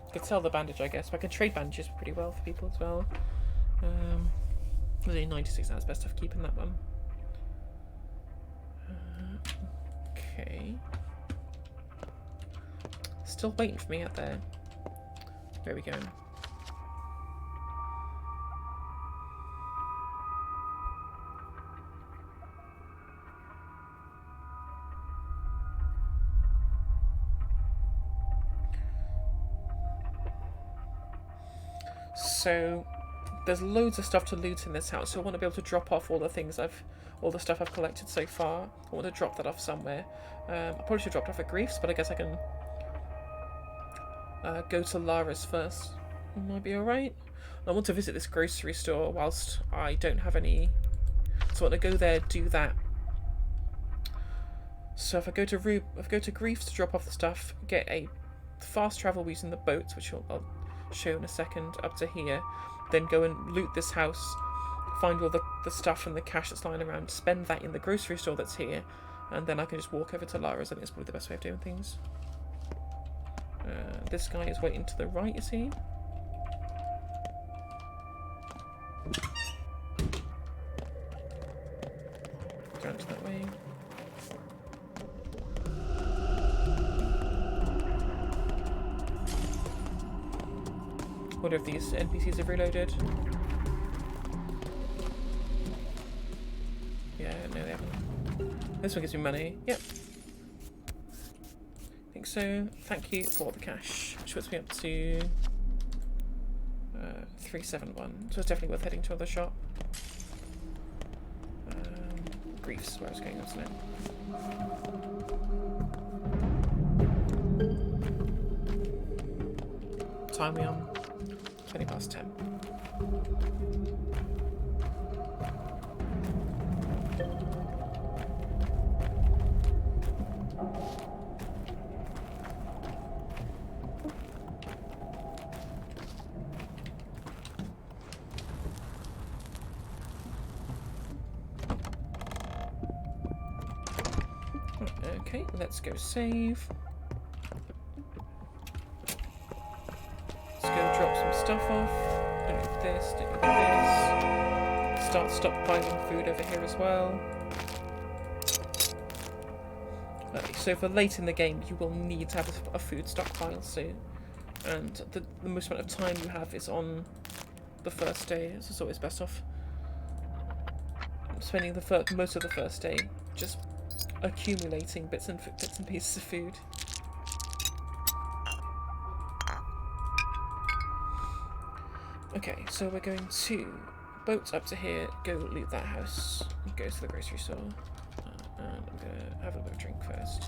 I could sell the bandage, I guess, but I can trade bandages pretty well for people as well. There's only 96 hours, best off keeping that one. Okay. Still waiting for me out there. Where are we going? So there's loads of stuff to loot in this house, so I want to be able to drop off all the stuff I've collected so far. I want to drop that off somewhere. I probably should have dropped off at Grief's, but I guess I can go to Lara's first. Might be alright. I want to visit this grocery store whilst I don't have any, so I want to go there, do that. So if I go to Grief's to drop off the stuff, get a fast travel using the boats, which I'll show in a second, up to here, then go and loot this house, find all the stuff and the cash that's lying around, spend that in the grocery store that's here, and then I can just walk over to Lara's. I think it's probably the best way of doing things. This guy is waiting to the right, is he? Wonder if these NPCs have reloaded. Yeah, no they haven't. This one gives me money. Yep. I think so. Thank you for the cash. Which puts me up to 371. So it's definitely worth heading to another shop. Griefs is where I was going, wasn't it? Time we on? 20 past 10. Okay, let's go save. Let's go drop some stuff off. Don't need this, don't need this. Start stockpiling food over here as well. Okay, so for late in the game, you will need to have a food stockpile. And the most amount of time you have is on the first day. So it's always best off spending most of the first day just accumulating bits and pieces of food. Okay, so we're going to boat up to here, go loot that house, go to the grocery store, and I'm gonna have a bit of a drink first.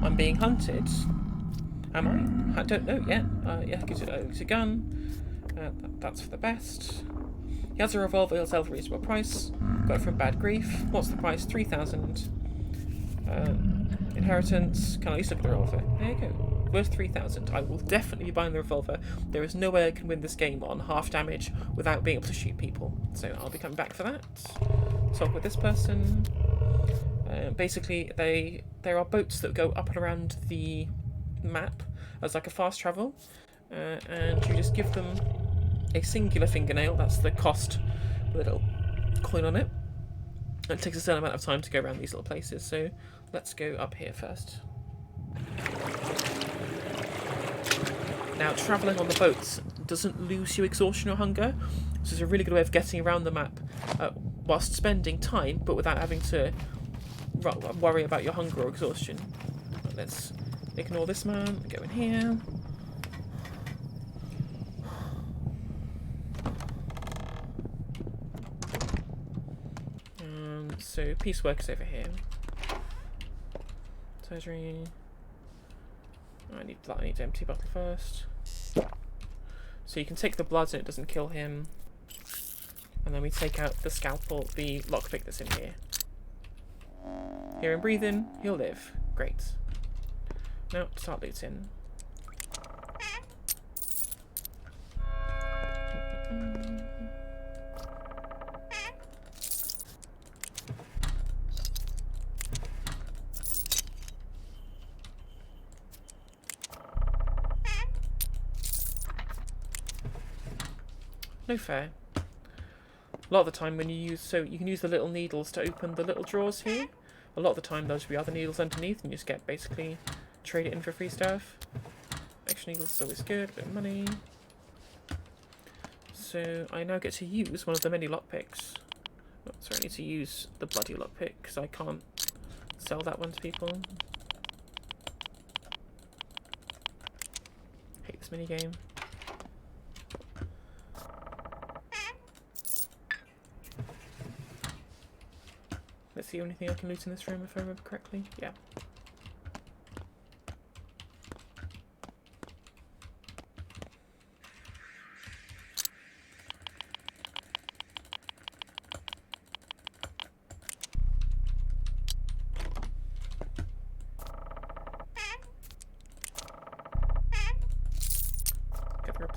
I'm being hunted. Am I? I don't know yet. Yeah, it's a gun. That's for the best. He has a revolver, he'll sell for a reasonable price. Got it from Bad Grief. What's the price? 3,000. Inheritance. Can I at least look at the revolver? There you go. Worth 3,000. I will definitely be buying the revolver. There is no way I can win this game on half damage without being able to shoot people. So I'll be coming back for that. Talk with this person. Basically, there are boats that go up and around the map as like a fast travel, and you just give them a singular fingernail. That's the cost with a little coin on it. And it takes a certain amount of time to go around these little places. So let's go up here first. Now, travelling on the boats doesn't lose you exhaustion or hunger, so it's a really good way of getting around the map whilst spending time, but without having to worry about your hunger or exhaustion. Let's ignore this man and go in here. So piecework is over here. Surgery. I need to empty bottle first. So you can take the blood and it doesn't kill him. And then we take out the scalpel, the lockpick that's in here. Hear him breathing, he'll live. Great. Now, start looting. No fair. A lot of the time when you use, you can use the little needles to open the little drawers here. A lot of the time there'll just be other needles underneath and you just get basically trade it in for free stuff. Extra needles is always good, a bit of money. So I now get to use one of the many lockpicks. Oh, sorry, I need to use the bloody lockpick because I can't sell that one to people. Hate this minigame. Let's see anything I can loot in this room if I remember correctly. Yeah.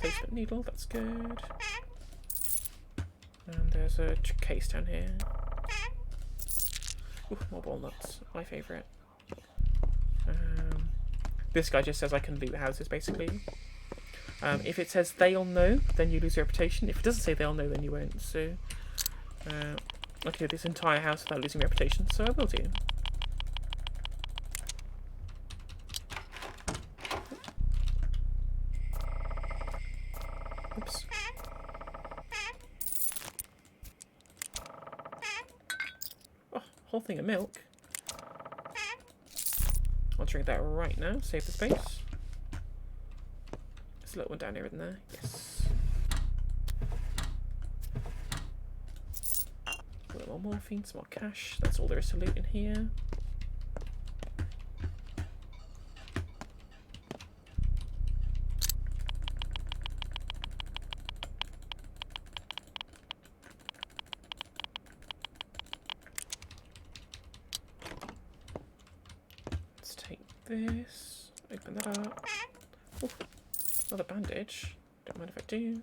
replacement needle, that's good. And there's a case down here. Ooh, more walnuts, my favourite. This guy just says I can loot houses, basically. If it says they'll know, then you lose your reputation. If it doesn't say they'll know, then you won't. So, okay, this entire house without losing reputation, so I will do. Oops. Oh, whole thing of milk. I'll drink that right now, save the space. There's a little one down here, isn't there? Yes. A little more morphine, some more cash. That's all there is to loot in here. Let's take this, open that up. Oof. Another bandage. Don't mind if I do.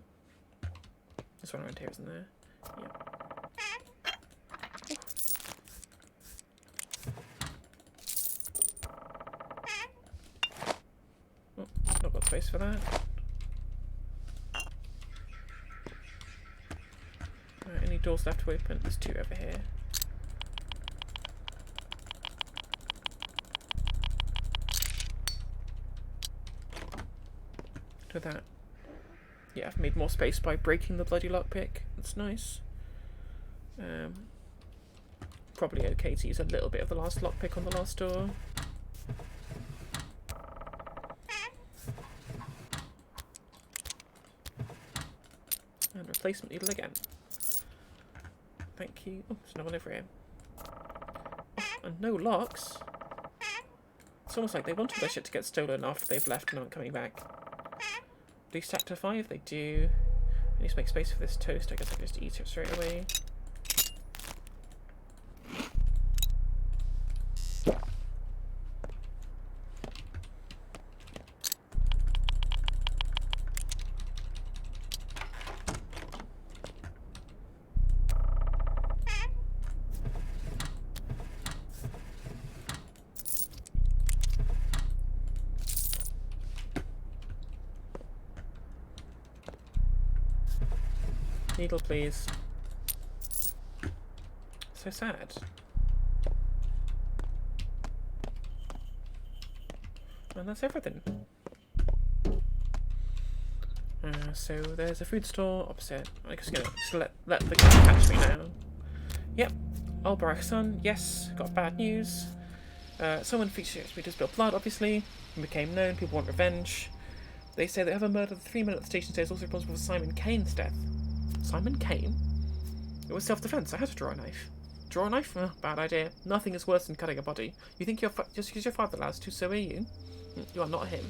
There's one around here, isn't there? Yep. Oh, not got space for that. Any doors left to open? There's two over here. To that. Yeah, I've made more space by breaking the bloody lockpick. That's nice. Probably okay to use a little bit of the last lockpick on the last door. And replacement needle again. Thank you. Oh, there's no one over here. Oh, and no locks. It's almost like they wanted their shit to get stolen after they've left and aren't coming back. Do you stack to 5? They do. I need to make space for this toast. I guess I can just eat it straight away. Needle, please. So sad. And that's everything. So there's a food store opposite. I'm just gonna let the guy catch me now. Yep. Albarak's son, yes, got bad news. Someone featured me to spill blood, obviously, and became known. People want revenge. They say that whoever murdered the 3 men at the station today is also responsible for Simon Kane's death. Simon Kane? It was self-defense. I had to draw a knife. Draw a knife? Oh, bad idea. Nothing is worse than cutting a body. You think you're just because your father allows to, so are you? You are not him.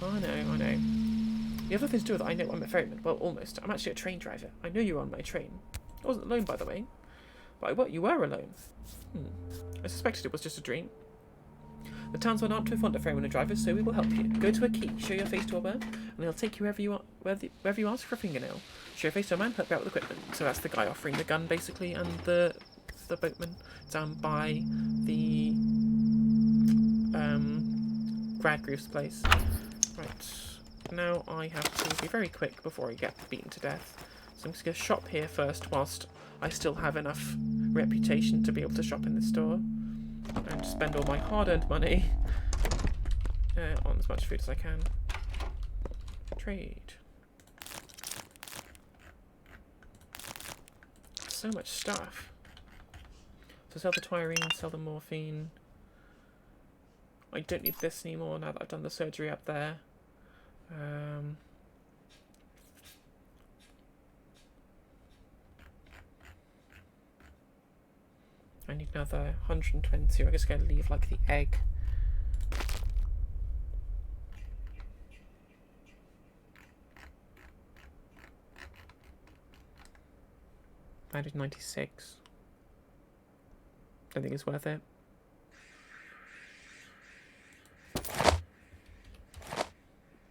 I know. You have nothing to do with it. I know I'm a ferryman. Well, almost. I'm actually a train driver. I know you were on my train. I wasn't alone, by the way. But you were alone. I suspected it was just a dream. The townsmen aren't too fond of ferrymen and drivers, so we will help you. Go to a key, show your face to a bird, and he'll take you wherever you ask for a fingernail. Show your face to a man, help you out with equipment. So that's the guy offering the gun, basically, and the boatman down by the Grad Groove's place. Right, now I have to be very quick before I get beaten to death. So I'm just going to shop here first, whilst I still have enough reputation to be able to shop in this store. And spend all my hard-earned money on as much food as I can. Trade. So much stuff. So sell the Twirine, sell the morphine. I don't need this anymore now that I've done the surgery up there. I need another 120. I guess I'm going to leave like the egg. I did 96. Don't think it's worth it.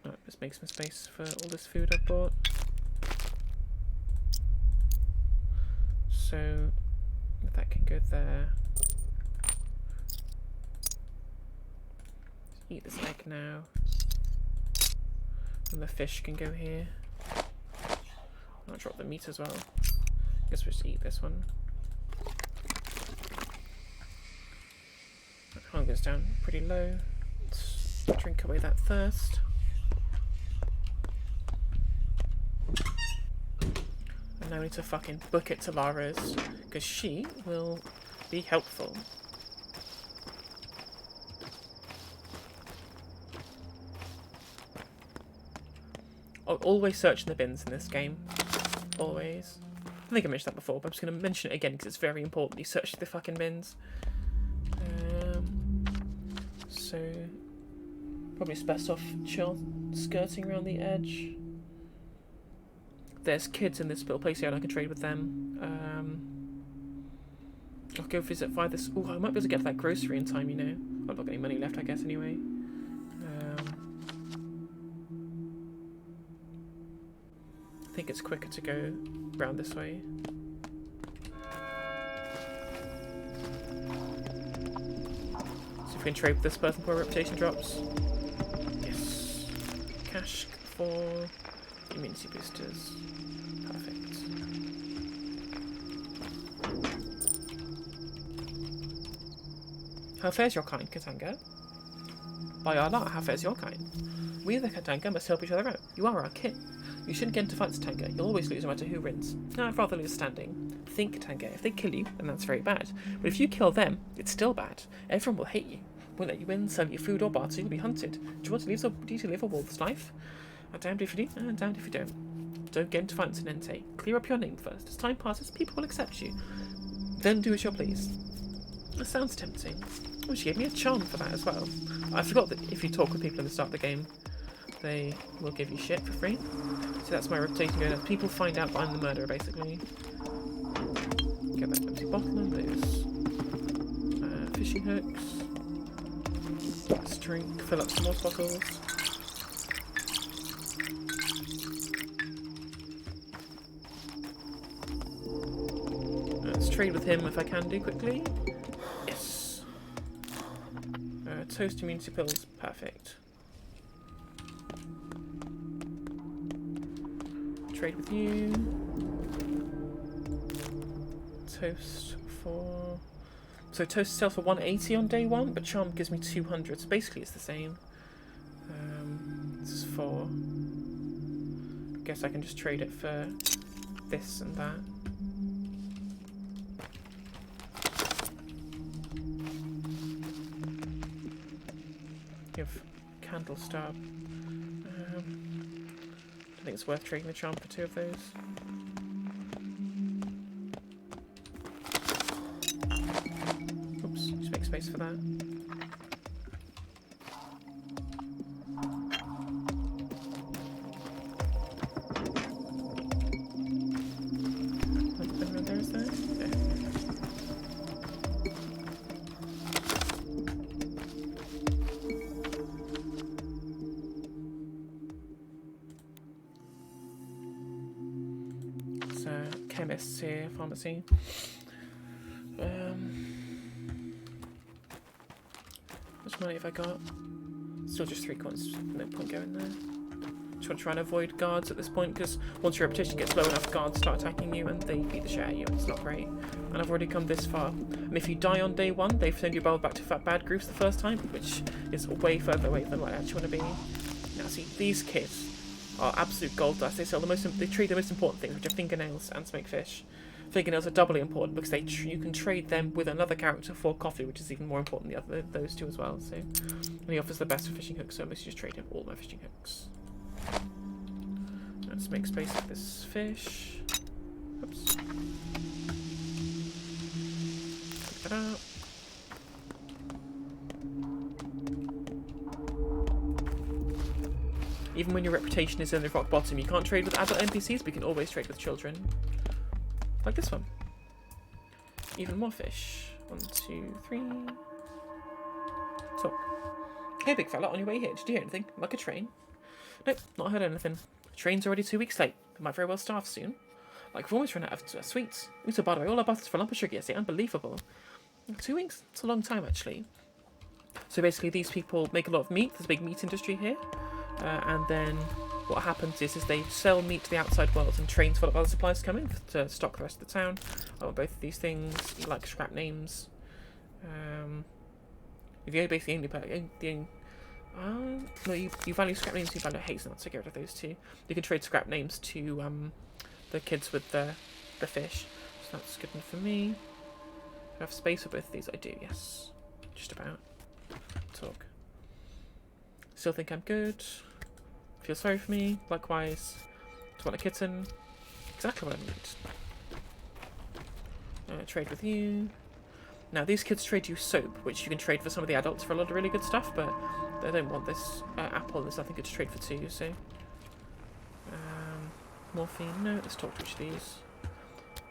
No, Let's make some space for all this food I bought. So that can go there. Eat this egg now. And the fish can go here. I'll drop the meat as well. Guess we'll just eat this one. That hunger's down pretty low. Let's drink away that thirst. And now we need to fucking book it to Lara's, because she will be helpful. Oh, always search in the bins in this game. Always. I think I mentioned that before, but I'm just going to mention it again because it's very important. You search the fucking bins. So, probably it's best off skirting around the edge. There's kids in this little place here and I can trade with them. I'll go visit via this. Oh, I might be able to get to that grocery in time, you know. I've not got any money left, I guess, anyway. I think it's quicker to go round this way. So if we can trade with this person before reputation drops. Yes. Cash for immunity boosters. Perfect. How fares your kind, Katanga? By Allah, how fares your kind? We, the Katanga, must help each other out. You are our kin. You shouldn't get into fights, Tanga. You'll always lose no matter who wins. No, I'd rather lose standing. Think, Tanga. If they kill you, then that's very bad. But if you kill them, it's still bad. Everyone will hate you. Won't let you in, sell you food or barter. You'll be hunted. Do you want to live a wolf's life? I'm damned if you do, and damned if you don't. Don't get into fights in Entei. Clear up your name first. As time passes, people will accept you. Then do as you're pleased. That sounds tempting. Oh, she gave me a charm for that as well. I forgot that if you talk with people at the start of the game, they will give you shit for free. So that's my reputation going up. People find out that I'm the murderer, basically. Get that empty bottle and those fishing hooks. Let's drink, fill up some more bottles. Let's trade with him if I can do quickly. Yes. Toast immunity pills, perfect. Trade with you. Toast for... So toast sells for 180 on day 1, but charm gives me 200, so basically it's the same. This is 4. Guess I can just trade it for this and that. Give candle star. I think it's worth trading the charm for 2 of those. Oops, just make space for that. Around there, is there? Yeah. Chemists here, pharmacy. How much money have I got? Still just 3 coins, no point going there. Just want to try and avoid guards at this point, because once your reputation gets low enough, guards start attacking you and they beat the shit out of you. It's not great. And I've already come this far. And if you die on day 1, they've sent you back to fat bad groups the first time, which is way further away than what I actually want to be. Now see, these kids are absolute gold dust. They trade the most important things, which are fingernails and smoked fish. Fingernails are doubly important because you can trade them with another character for coffee, which is even more important than those 2 as well. So, and he offers the best for fishing hooks, so I mostly just trade him all my fishing hooks. Let's make space for this fish. Oops. Pick that up. Even when your reputation is in the rock bottom, you can't trade with adult NPCs, but you can always trade with children. Like this one. Even more fish. 1, 2, 3. Talk. Hey, big fella, on your way here, did you hear anything? Like a train? Nope, not heard anything. Train's already 2 weeks late. We might very well starve soon. Like, we've almost run out of sweets. We took, by the way, all our bottles for lump of sugar yesterday. Unbelievable. 2 weeks? It's a long time, actually. So basically, these people make a lot of meat. There's a big meat industry here. And then what happens is they sell meat to the outside world, and trains full of other supplies come in to stock the rest of the town. I want both of these things. You like scrap names. If you basically no, you value scrap names, you value hazelnuts, so get rid of those two. You can trade scrap names to the kids with the fish. So that's good enough for me. Do I have space for both of these? I do, yes. Just about. Talk. Still think I'm good. Feel sorry for me. Likewise. Do want a kitten? Exactly what I need. Trade with you. Now, these kids trade you soap, which you can trade for some of the adults for a lot of really good stuff, but they don't want this apple. There's nothing good to trade for too, so. Morphine, no, let's talk to each of these.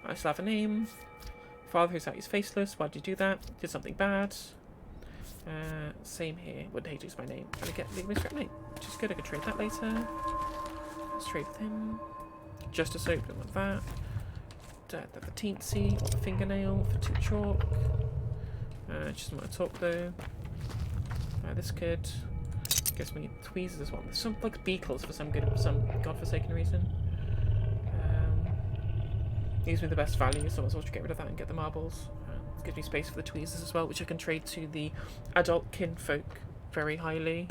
I still have a name. Father who's out, he's faceless. Why'd you do that? Did something bad. Same here. Wouldn't hate to use my name. Trying to get my scrap name, which is good. I could trade that later. Let's trade with him. Just a soap, don't want that. The teensy, or the fingernail for 2 chalk. Just doesn't want to talk though. This kid gives me tweezers as well. Some like beetles for some godforsaken reason. Gives me the best value, so I might as well get rid of that and get the marbles. Gives me space for the tweezers as well, which I can trade to the adult kinfolk very highly.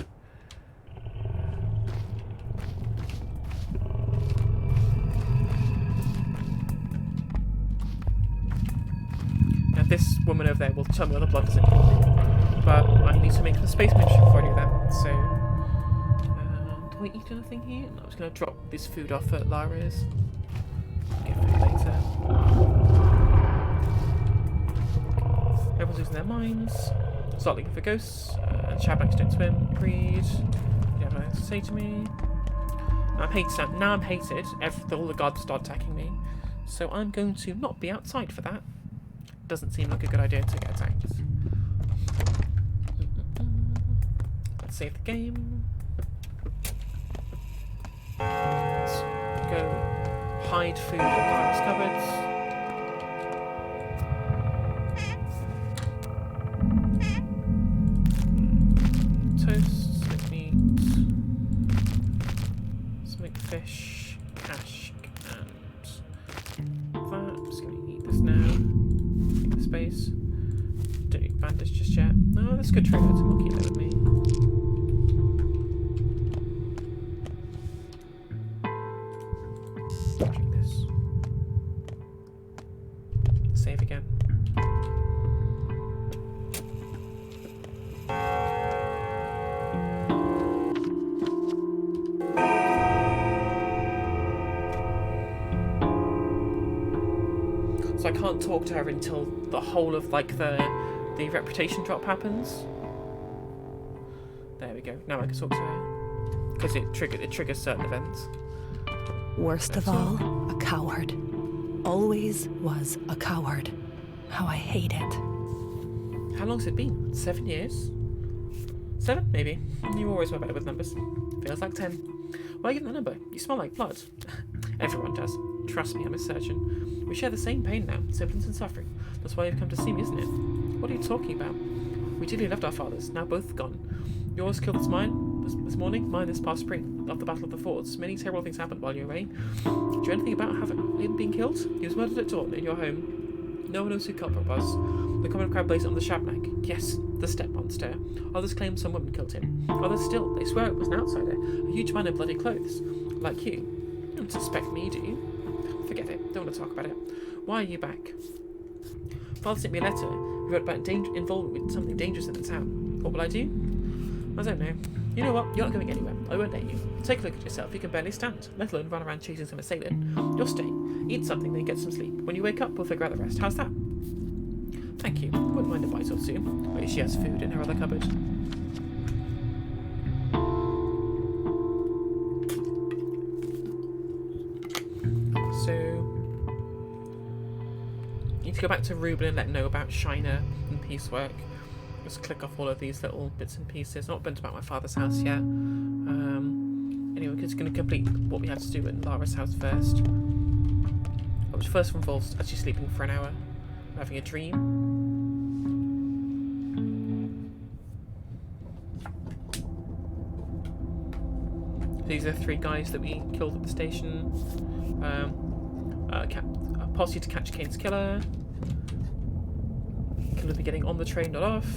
Now this woman over there will tell me what the blood is in, but I need to make some space mission before I do that. So, do I eat anything here? No, I was going to drop this food off at Lara's. Get food later. Everyone's losing their minds. Start looking for ghosts. Shabnaks don't swim. Breed. You have nothing to say to me. Now I'm hated. All the guards start attacking me. So I'm going to not be outside for that. Doesn't seem like a good idea to get attacked. Let's save the game. Let's go hide food in Lara's cupboards. Toast, smoked meat, smoked fish, cash, and that. I'm just going to eat this now. Take the space. Don't need bandage just yet. No, that's a good trade. We'll keep that with me. Drink this. Save again. So I can't talk to her until the whole of like the reputation drop happens. There we go. Now I can talk to her because it triggers certain events. Worst of all, a coward. Always was a coward. How I hate it. How long's it been? 7 years? 7? Maybe. You always were better with numbers. Feels like 10. Why give them that number? You smell like blood. Everyone does. Trust me, I'm a surgeon. We share the same pain now, siblings and suffering. That's why you've come to see me, isn't it? What are you talking about? We dearly loved our fathers, now both gone. Yours killed this morning, mine this past spring, after the Battle of the Fords. Many terrible things happened while you were away. Do you know anything about him being killed? He was murdered at dawn in your home. No one knows who culprit was. The common crowd blazed on the Shabnak. Yes, the step monster. Others claim some woman killed him. Others still, they swear it was an outsider, a huge man in bloody clothes. Like you. You don't suspect me, do you? Forget it, don't want to talk about it. Why are you back? Father sent me a letter. He wrote about involvement with something dangerous in the town. What will I do? I don't know. You know what? You're not going anywhere. I won't let you. Take a look at yourself. You can barely stand, let alone run around chasing some assailant. You'll stay. Eat something, then get some sleep. When you wake up, we'll figure out the rest. How's that? Thank you. Wouldn't mind a bite or two. Wait, she has food in her other cupboard. So, need to go back to Ruben and let him know about Shiner and piecework. Just click off all of these little bits and pieces. Not been about my father's house yet. Anyway, we're just going to complete what we had to do at Lara's house first. Which first involves actually sleeping for an hour, having a dream. These are 3 guys that we killed at the station. A posse to catch Kane's killer. Killer be getting on the train, not off.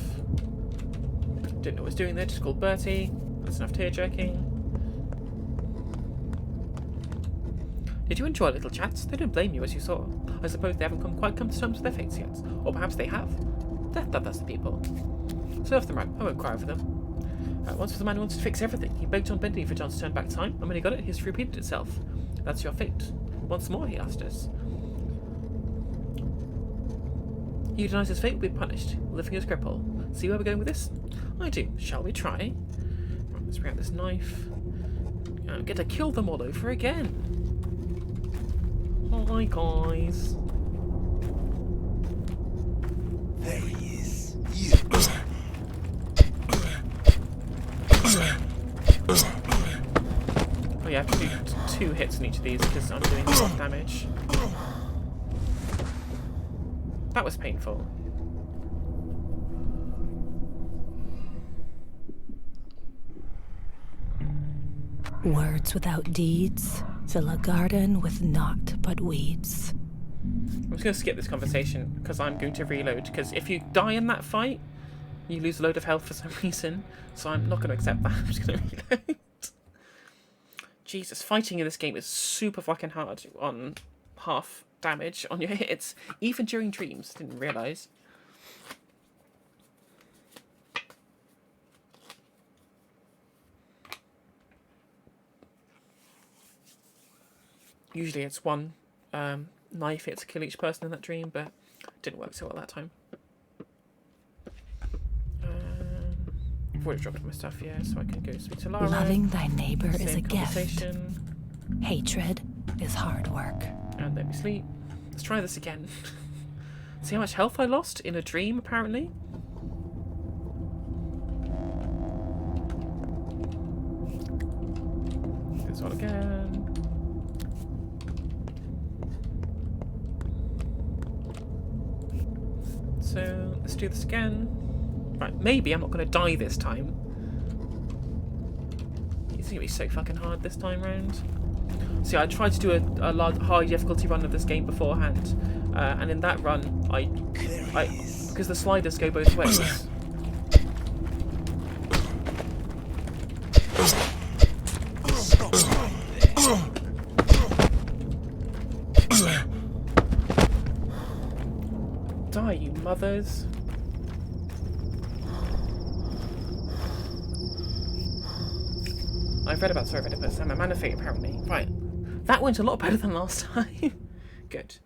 Didn't know what was doing there, just called Bertie. That's enough tear jerking. Did you enjoy little chats? They don't blame you, as you saw. I suppose they haven't quite come to terms with their fates yet. Or perhaps they have. That's the people. Serve them right. I won't cry over them. Once was the man who wanted to fix everything. He begged John Bentley for John to turn back time, and when he got it, history repeated itself. That's your fate. Once more, he asked us. He who denies his fate will be punished, living his cripple. See where we're going with this? I do. Shall we try? Right, let's bring out this knife. Get to kill them all over again. Hi, guys. There he is. You. Oh yeah, I have to do 2 hits in each of these because I'm doing a lot of damage. That was painful. Words without deeds fill a garden with naught but weeds. I'm just going to skip this conversation because I'm going to reload, because if you die in that fight, you lose a load of health for some reason, so I'm not going to accept that. I'm just going to reload. Jesus, fighting in this game is super fucking hard on half damage on your hits, even during dreams. Didn't realise. Usually it's 1 knife hit to kill each person in that dream, but it didn't work so well that time. I've already dropped my stuff, yeah, so I can go speak to Lara. Loving thy neighbor is a Same gift. conversation. Hatred is hard work. And then we sleep. Let's try this again. See how much health I lost in a dream, apparently? Do this one again. So, let's do this again. Right, maybe I'm not going to die this time. It's going to be so fucking hard this time round. See, I tried to do a high difficulty run of this game beforehand, and in that run, because the sliders go both ways. Die, you mothers. I've read about Sorry Oedipus. I'm a man of fate, apparently. Right. That went a lot better than last time. Good.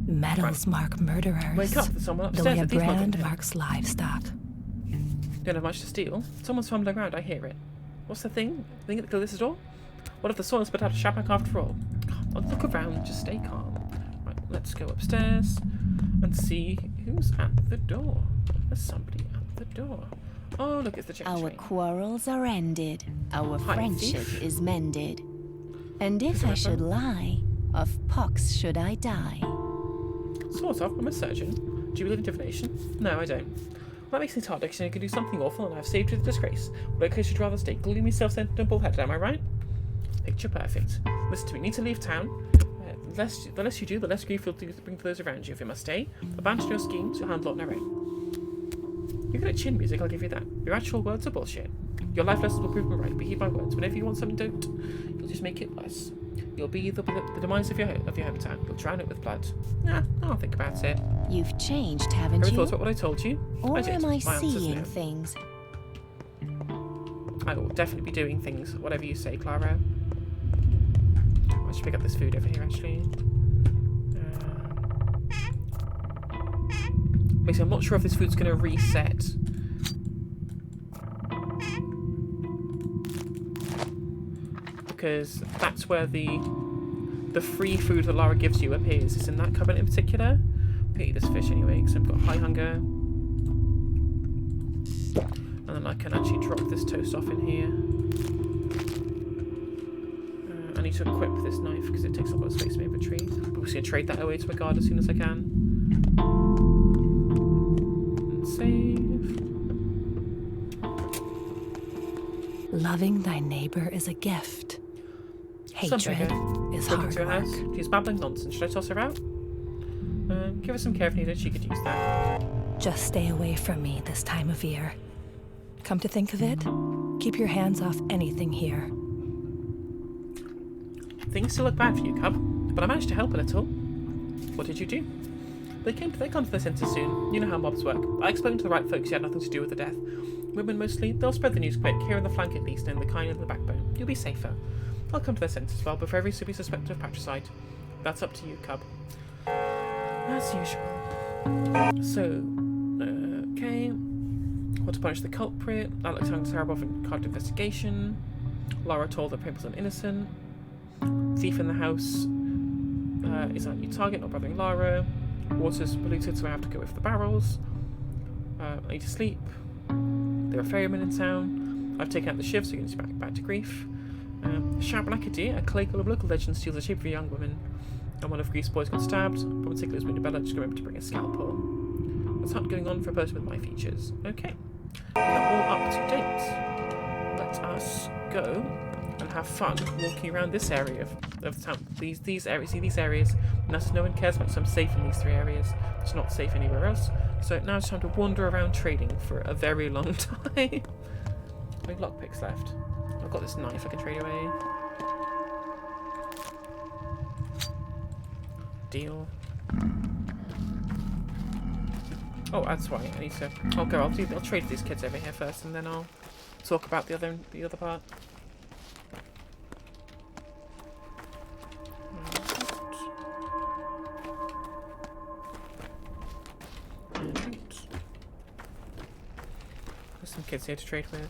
Medals mark murderers. Wake up, there's someone the way upstairs a at these brand moments. marks livestock. Don't have much to steal. Someone's fumbling around, I hear it. What's the thing? The thing at the Callista's door? What if the soil spit out a Shabak after all? I'll look around, just stay calm. Right, let's go upstairs and see who's at the door. There's somebody at the door. Oh, look, it's the change. Our quarrels are ended. Our Hi, friendship thief. is mended. And if Is I it should better? lie, of pox should I die. Sort of. I'm a surgeon. Do you believe in divination? No, I don't. That makes things hard, because you can do something awful and I've saved you the disgrace. But I should rather stay gloomy, self-centered and bullheaded, am I right? Picture perfect. Listen to me, you need to leave town. The less you do, the less grief you'll bring to those around you. If you must stay, abandon your schemes, you'll handle it on your own. You're good at chin music, I'll give you that. Your actual words are bullshit. Your life lessons will prove them right, but heed my words. Whenever you want something, don't. You'll just make it worse. You'll be the demise of your hometown. You'll drown it with blood. Nah, I'll think about it. You've changed, haven't Ever you? thought about what I told you? Or I did. am I My answer's seeing no. things? I will definitely be doing things, whatever you say, Clara. I should pick up this food over here, actually. Basically, I'm not sure if this food's going to reset. Because that's where the free food that Lara gives you appears. It's in that cabinet in particular. I'm going to eat this fish anyway, because I've got high hunger. And then I can actually drop this toast off in here. I need to equip this knife because it takes up a lot of space in my inventory. I'm just going to trade that away to my guard as soon as I can. And save. Loving thy neighbor is a gift. Hatred is Broke hard into her work. house. She's babbling nonsense. Should I toss her out? Give her some care if needed. She could use that. Just stay away from me this time of year. Come to think of it, keep your hands off anything here. Things still look bad for you, Cub, but I managed to help a little. What did you do? They come to their senses soon. You know how mobs work. I explained to the right folks you had nothing to do with the death. Women mostly. They'll spread the news quick, here on the flank at least, and the kind in the backbone. You'll be safer. They'll come to their senses as well, before every be suspected of patricide. That's up to you, Cub. As usual. So, okay. What to punish the culprit. Alex hung Sarah off in card investigation. Laura told that Pimple's innocent. Thief in the house is our new target, not bothering Lara. Water's polluted, so I have to go with the barrels. I need to sleep. There are ferrymen in town. I've taken out the shift, so you can back to grief. Shablakadi, a clay of local legend, steals the shape of a young woman. And one of Grief's boys got stabbed. From particular's wounded Bella, just remember to bring a scalpel. That's hunt going on for a person with my features. Okay. They're all up to date. Let us go and have fun walking around this area of the town. These areas, see these areas. Notice no one cares about, so I'm safe in these 3 areas. It's not safe anywhere else. So now it's time to wander around trading for a very long time. No lockpicks left. I've got this knife I can trade away. Deal. Oh, that's why I need to. I'll go. I'll trade these kids over here first, and then I'll talk about the other part. There's some kids here to trade with.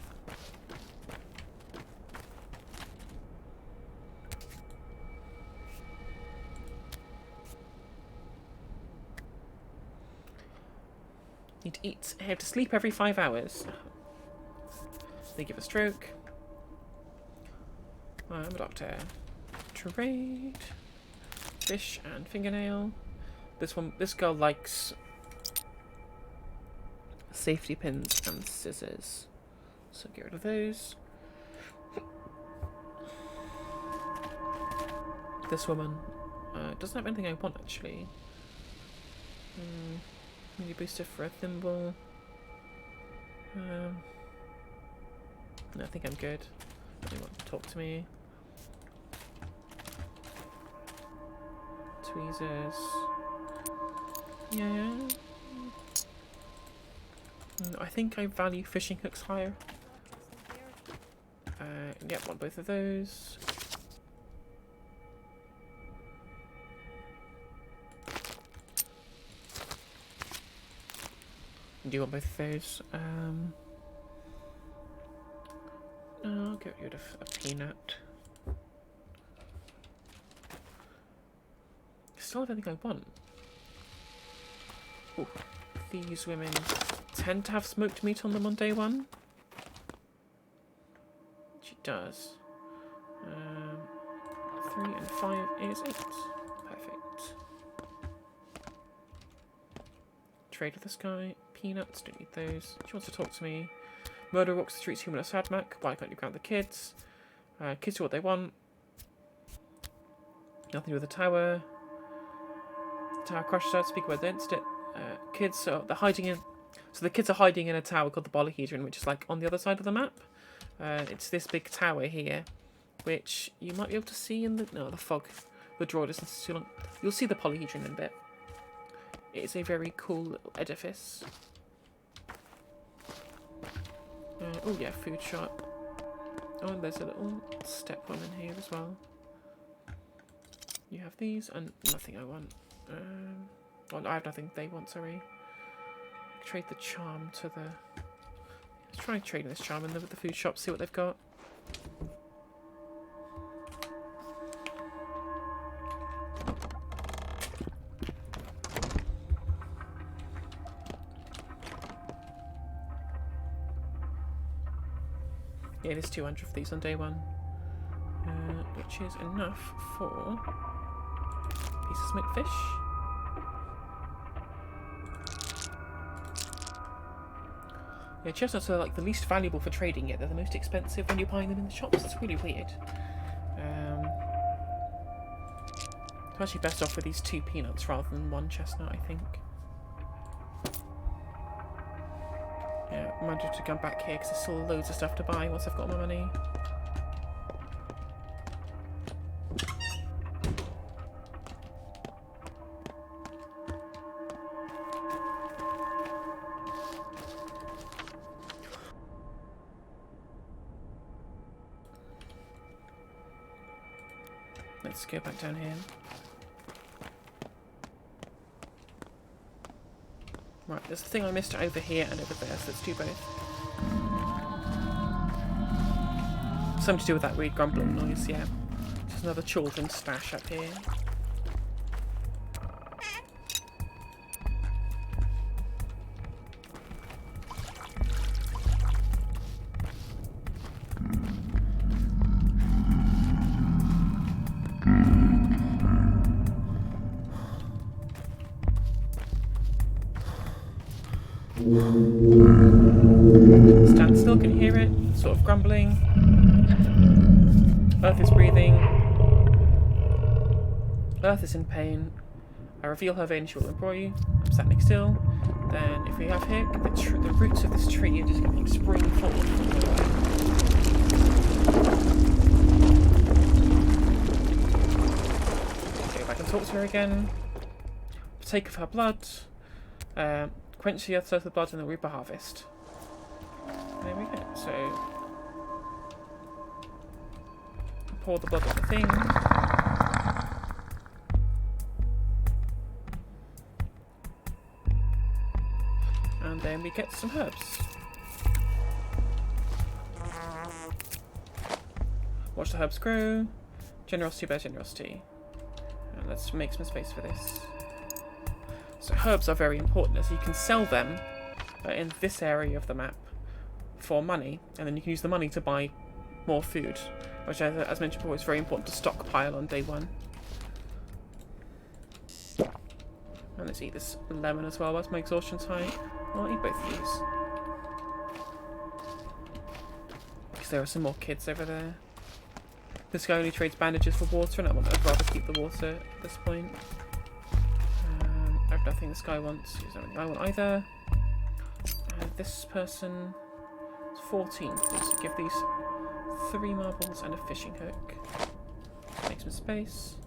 Need to eat. I have to sleep every 5 hours. They give a stroke. I'm a doctor. Trade. Fish and fingernail. This girl likes safety pins and scissors. So get rid of those. This woman doesn't have anything I want actually. Mini booster for a thimble. No, I think I'm good. They want to talk to me. Tweezers. Yeah. I think I value fishing hooks higher. Yep, want both of those. Do you want both of those? I'll get rid of a peanut. Still have anything I want. Ooh, these women tend to have smoked meat on them on day 1. She does. 3 and 5 is 8. Perfect. Trade with this guy. Peanuts, don't need those. She wants to talk to me. Murder walks the streets human at Sadmak. Why can't you grant the kids? Kids do what they want. Nothing to do with the tower. The tower crashes out, speak about against it. Kids, so they're hiding in. So the kids are hiding in a tower called the Polyhedron, which is like on the other side of the map. It's this big tower here, which you might be able to see in the the fog. The draw distance is too long. You'll see the Polyhedron in a bit. It's a very cool little edifice. Oh yeah, food shop. Oh, and there's a little step woman here as well. You have these and nothing I want. Oh, I have nothing they want, sorry. Trade the charm to the... Let's try trading this charm in the food shop, see what they've got. Yeah, it is 200 of these on day 1. Which is enough for a piece of smoked fish. Yeah, chestnuts are like the least valuable for trading, yet they're the most expensive when you're buying them in the shops. It's really weird. I'm actually best off with these 2 peanuts rather than 1 chestnut, I think. Yeah, I might have to come back here because there's still loads of stuff to buy once I've got my money. Let's go back down here. Right, there's the thing I missed over here and over there, so let's do both. Something to do with that weird grumbling noise, yeah. There's another children's stash up here. Stand still, can you hear it? Sort of grumbling. Earth is breathing. Earth is in pain. I reveal her vein, she will implore you. I'm standing still. Then, if we have here, the roots of this tree are just going to spring forward. Okay, if I can talk to her again. Partake of her blood. Quench the earth's of the blood and the reap a harvest. There we go. So, pour the blood on the thing. And then we get some herbs. Watch the herbs grow. Generosity by generosity. And let's make some space for this. So herbs are very important, as you can sell them in this area of the map for money, and then you can use the money to buy more food, which, as mentioned before, is very important to stockpile on day 1. And let's eat this lemon as well, whilst my exhaustion's high. I'll eat both of these. Because there are some more kids over there. This guy only trades bandages for water, and I'd rather keep the water at this point. I have nothing this guy wants. He's not anything I want either. This person is 14. Please give these 3 marbles and a fishing hook. Make some space.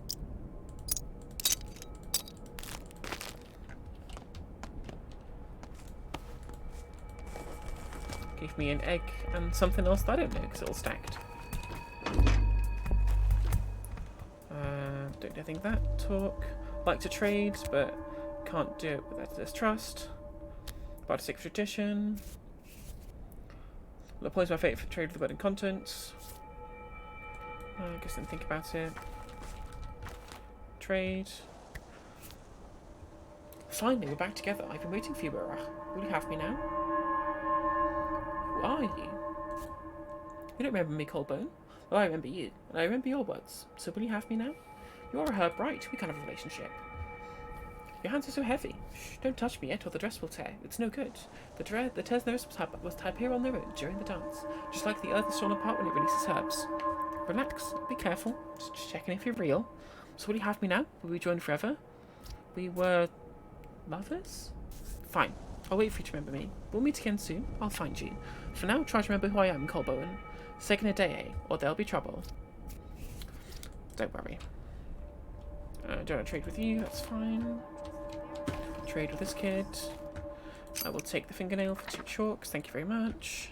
Give me an egg and something else that I don't know because it's all stacked. Don't know anything that. Talk. Like to trade, but can't do it without this trust. About a sixth tradition. Will oppose my fate for trade with the burning contents. I guess then think about it. Trade. Finally, we're back together. I've been waiting for you, Burra. Will you have me now? Who are you? You don't remember me, Colbone. Well, I remember you, and I remember your words. So will you have me now? You're a herb, right? We can't have a relationship. Your hands are so heavy. Shh, don't touch me yet or the dress will tear. It's no good. The tears in the dress was tied here on their own during the dance. Just like the earth is torn apart when it releases herbs. Relax. Be careful. Just checking if you're real. So will you have me now? Will we join forever? We were lovers? Fine. I'll wait for you to remember me. We'll meet again soon. I'll find you. For now, try to remember who I am, Colbowen. Second a day, or there'll be trouble. Don't worry. Don't want to trade with you, that's fine. Trade with this kid. I will take the fingernail for 2 chalks, thank you very much.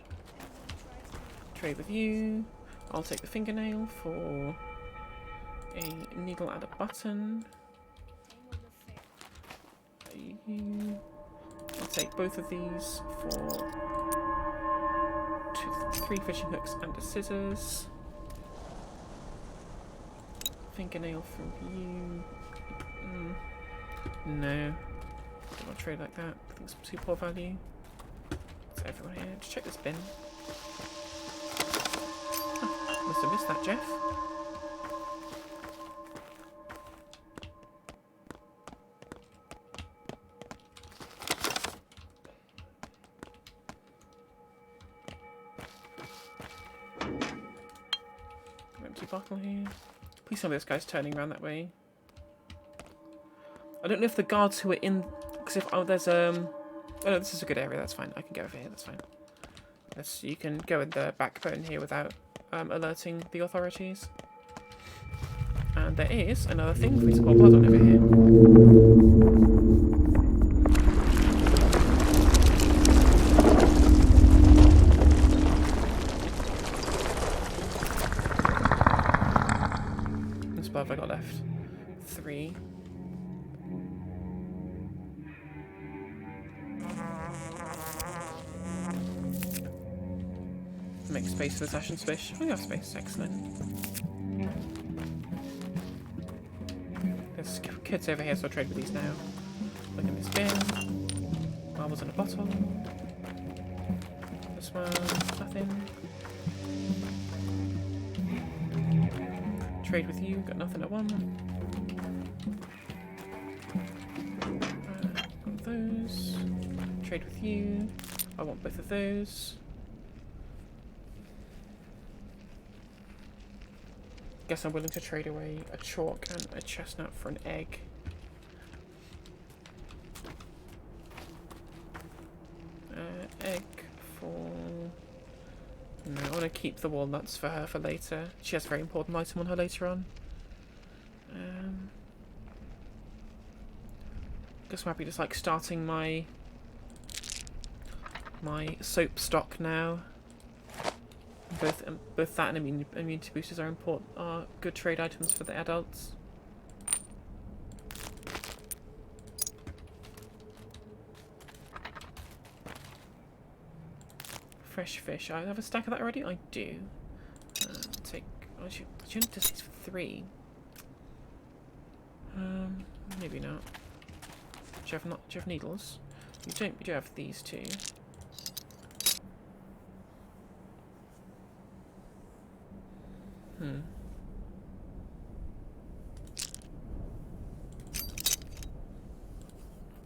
Trade with you. I'll take the fingernail for a needle and a button. I'll take both of these for 3 fishing hooks and a scissors. Fingernail from you. No. Don't want to trade like that. I think it's too poor value. So everyone here, just check this bin. Must have missed that, Jeff. Empty bottle here. Please tell me this guy's turning around that way. I don't know if the guards who are in... Because if... Oh, there's... Oh, no, this is a good area. That's fine. I can go over here. That's fine. Yes, you can go in the backbone here without alerting the authorities. And there is another thing for me to pour blood on over here. What have I got left? 3. Make space for the Ashen Swish. We have space, excellent. There's kids over here, so I'll trade with these now. Look in this bin. Marbles in a bottle. This one, nothing. Trade with you, got nothing I want. Got those. Trade with you. I want both of those. Guess I'm willing to trade away a chalk and a chestnut for an egg. Egg for... No, I want to keep the walnuts for her for later. She has a very important item on her later on. Guess I'm happy just like starting my soap stock now. Both that and immunity boosters are good trade items for the adults. Fresh fish. I have a stack of that already? I do. Take... I shouldn't just 3. Maybe not. Do you have needles? You don't. You do have these 2.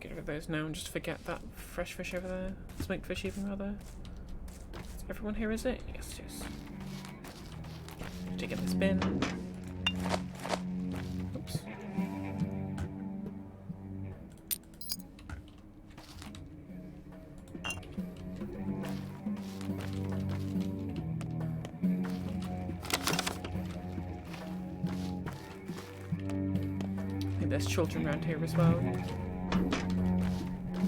Get rid of those now and just forget that fresh fish over there. Smoked fish even rather. Is everyone here, is it? Yes, it is. Dig in this bin. Oops. I think there's children around here as well.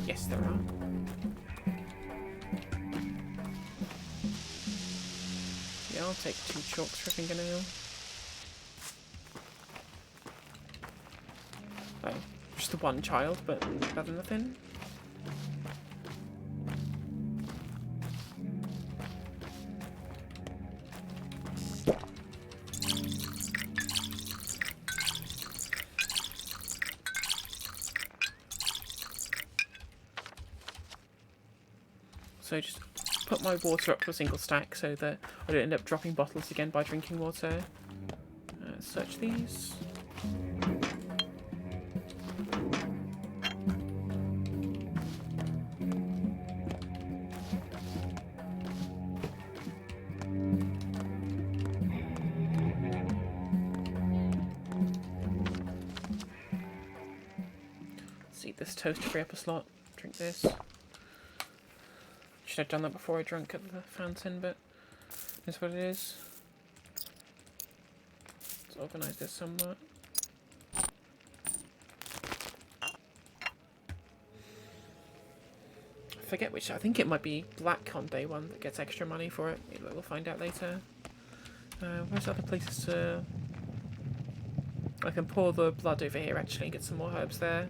Yes, there are. Yeah, I'll take 2 chalks for fingernail. Oh, just the 1 child, but better than nothing. So just put my water up to a single stack so that I don't end up dropping bottles again by drinking water. Search these. Let's eat this toast to free up a slot. Drink this. Should have done that before I drank at the fountain, but that's what it is. Let's organise this somewhat. I forget which. I think it might be Black on day 1 that gets extra money for it. We'll find out later. Where's other places to... I can pour the blood over here actually and get some more herbs there.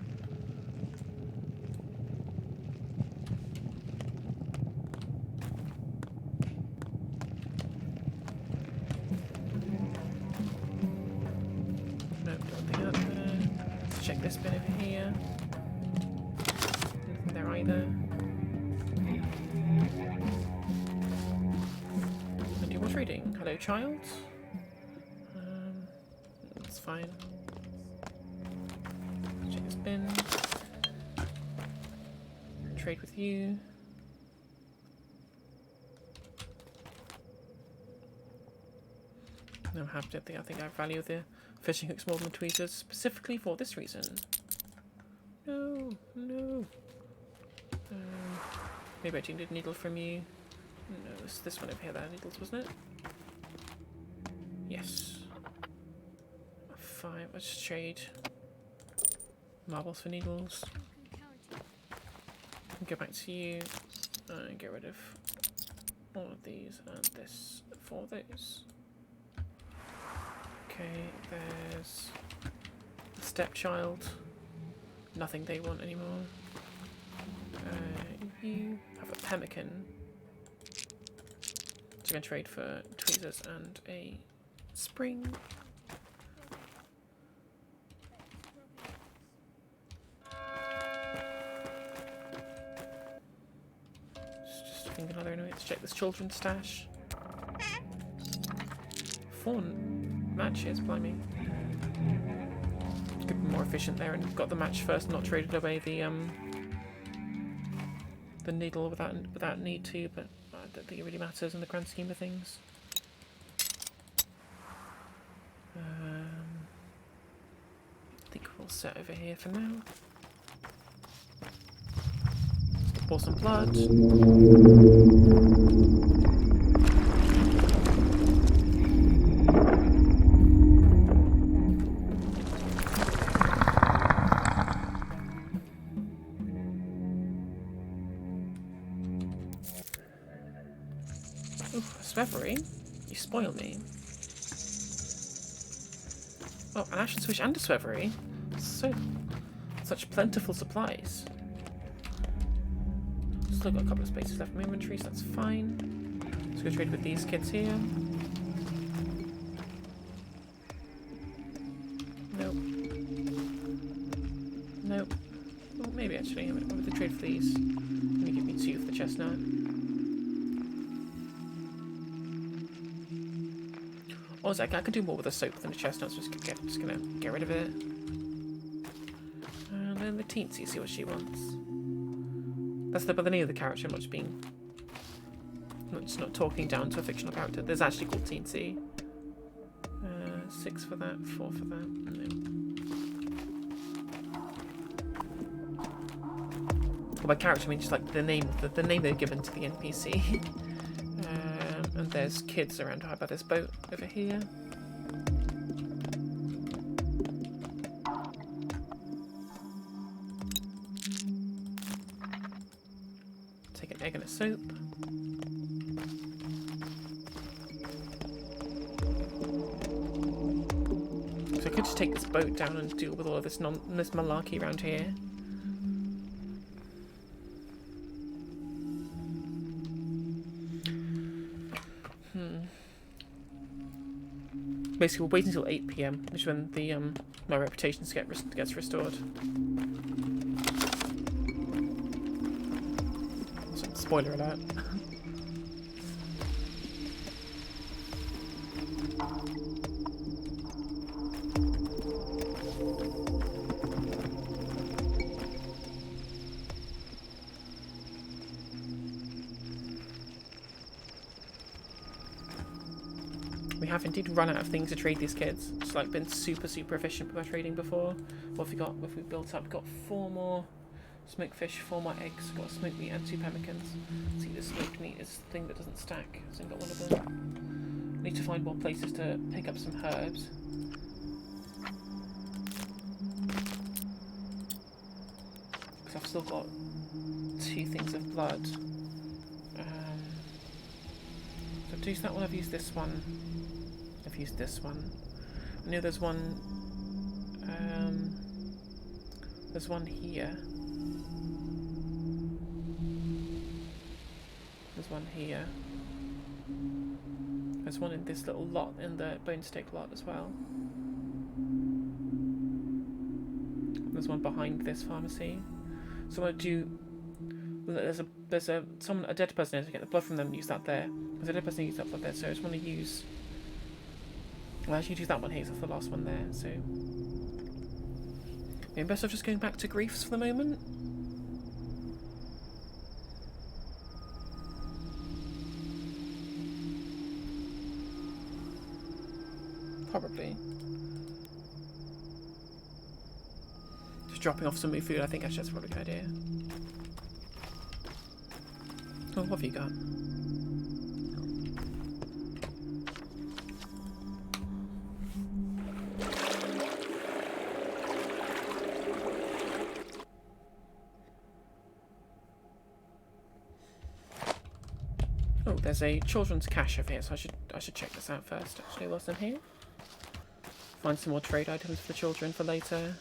This bit over here. Nothing there either. And do what's reading? Hello, child. fine. Check this bin. Trade with you. No, I'm happy. I think I value the fishing hooks more than the tweezers, specifically for this reason. No, no. Maybe I do need a needle from you. No, it's this one over here that had needles, wasn't it? Yes. Fine, let's trade marbles for needles. Go back to you and get rid of all of these and this for those. Okay, there's the stepchild. Nothing they want anymore. You have a pemmican. So I'm going to trade for tweezers and a spring. Just think another anyway. Let's check this children's stash. 4 matches, blimey. Could be more efficient there and got the match first, not traded away the needle without need to, but I don't think it really matters in the grand scheme of things. I think we're all set over here for now. Let's pour some blood. Reverie, you spoil me. Oh, an Ashen Swish and a Swevery. Such plentiful supplies. Still got a couple of spaces left in my inventory, so that's fine. Let's go trade with these kids here. Nope. Nope. Oh, maybe actually. I'm going to trade for these. Let me give me 2 for the chestnut. Also, I can do more with the soap than the chestnut, so just gonna get rid of it. And then the teensy, see what she wants. That's the name of the character, I'm just not talking down to a fictional character. There's actually called Teensy. 6 for that, 4 for that. Well, by character I mean just like the name they've given to the NPC. And there's kids around by this boat over here. Take an egg and a soap. So I could just take this boat down and deal with all of this malarkey around here. Basically, we'll wait until 8 PM, which is when the my reputation gets restored. So, spoiler alert. We have indeed run out of things to trade these kids. It's like been super efficient with our trading before. What have we built up? We've got 4 more smoked fish, 4 more eggs, got smoked meat and 2 pemmicans. See, this smoked meat is the thing that doesn't stack. So I've got one of them. Need to find more places to pick up some herbs. Because I've still got 2 things of blood. So I've used that one, I've used this one. I've used this one. I know there's one. There's one here. There's one here. There's one in this little lot, in the bone steak lot as well. There's one behind this pharmacy. So I'm gonna do. There's a dead person here, to get the blood from them. Use that there. There's a dead person who used that blood there. So I just want to use I'll actually do that one here, 'cause that's the last one there, so... Maybe best off just going back to Griefs for the moment? Probably. Just dropping off some new food, I think actually that's probably a good idea. Oh, what have you got? Oh, there's a children's cache over here, so I should check this out first. Actually, whilst I'm here, find some more trade items for the children for later.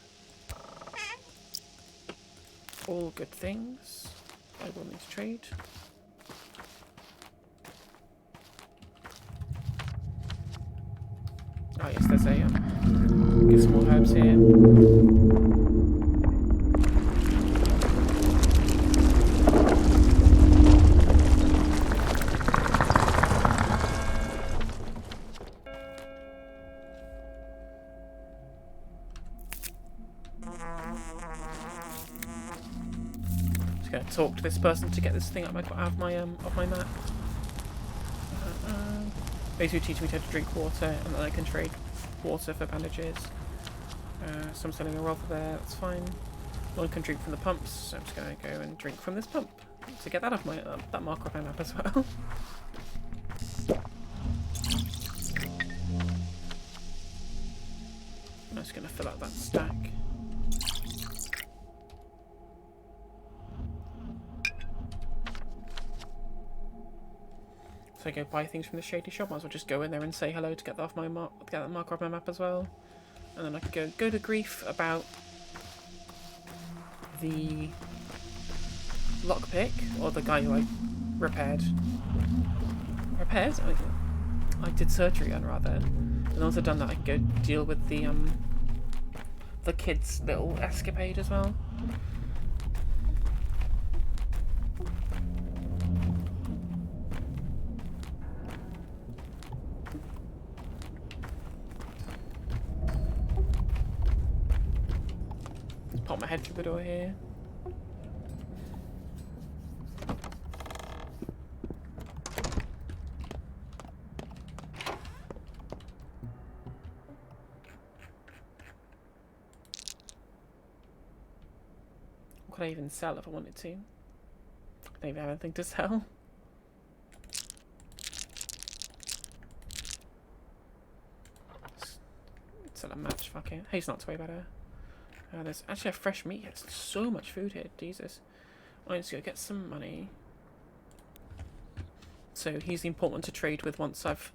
All good things. I will need to trade. Oh yes, there's a get some more herbs here. Just gonna talk to this person to get this thing out of my map. Basically teach me how to drink water, and then I can trade water for bandages. So I'm selling a rifle there, that's fine. One can drink from the pumps, so I'm just going to go and drink from this pump to get that off my that marker off my map as well. I'm just going to fill out that stack. So I go buy things from the shady shop. Might as well just go in there and say hello to get that off my get that marker off my map as well. And then I could go to Grief about the lockpick, or the guy who I repaired. I did surgery on, rather. And once I've done that, I could go deal with the kid's little escapade as well. Pop my head through the door here. What could I even sell if I wanted to? I don't even have anything to sell. Sell a match, fuck it. Hey, it's not way better. There's actually a fresh meat. There's so much food here. Jesus. I need to go get some money. So he's the important one to trade with once I've...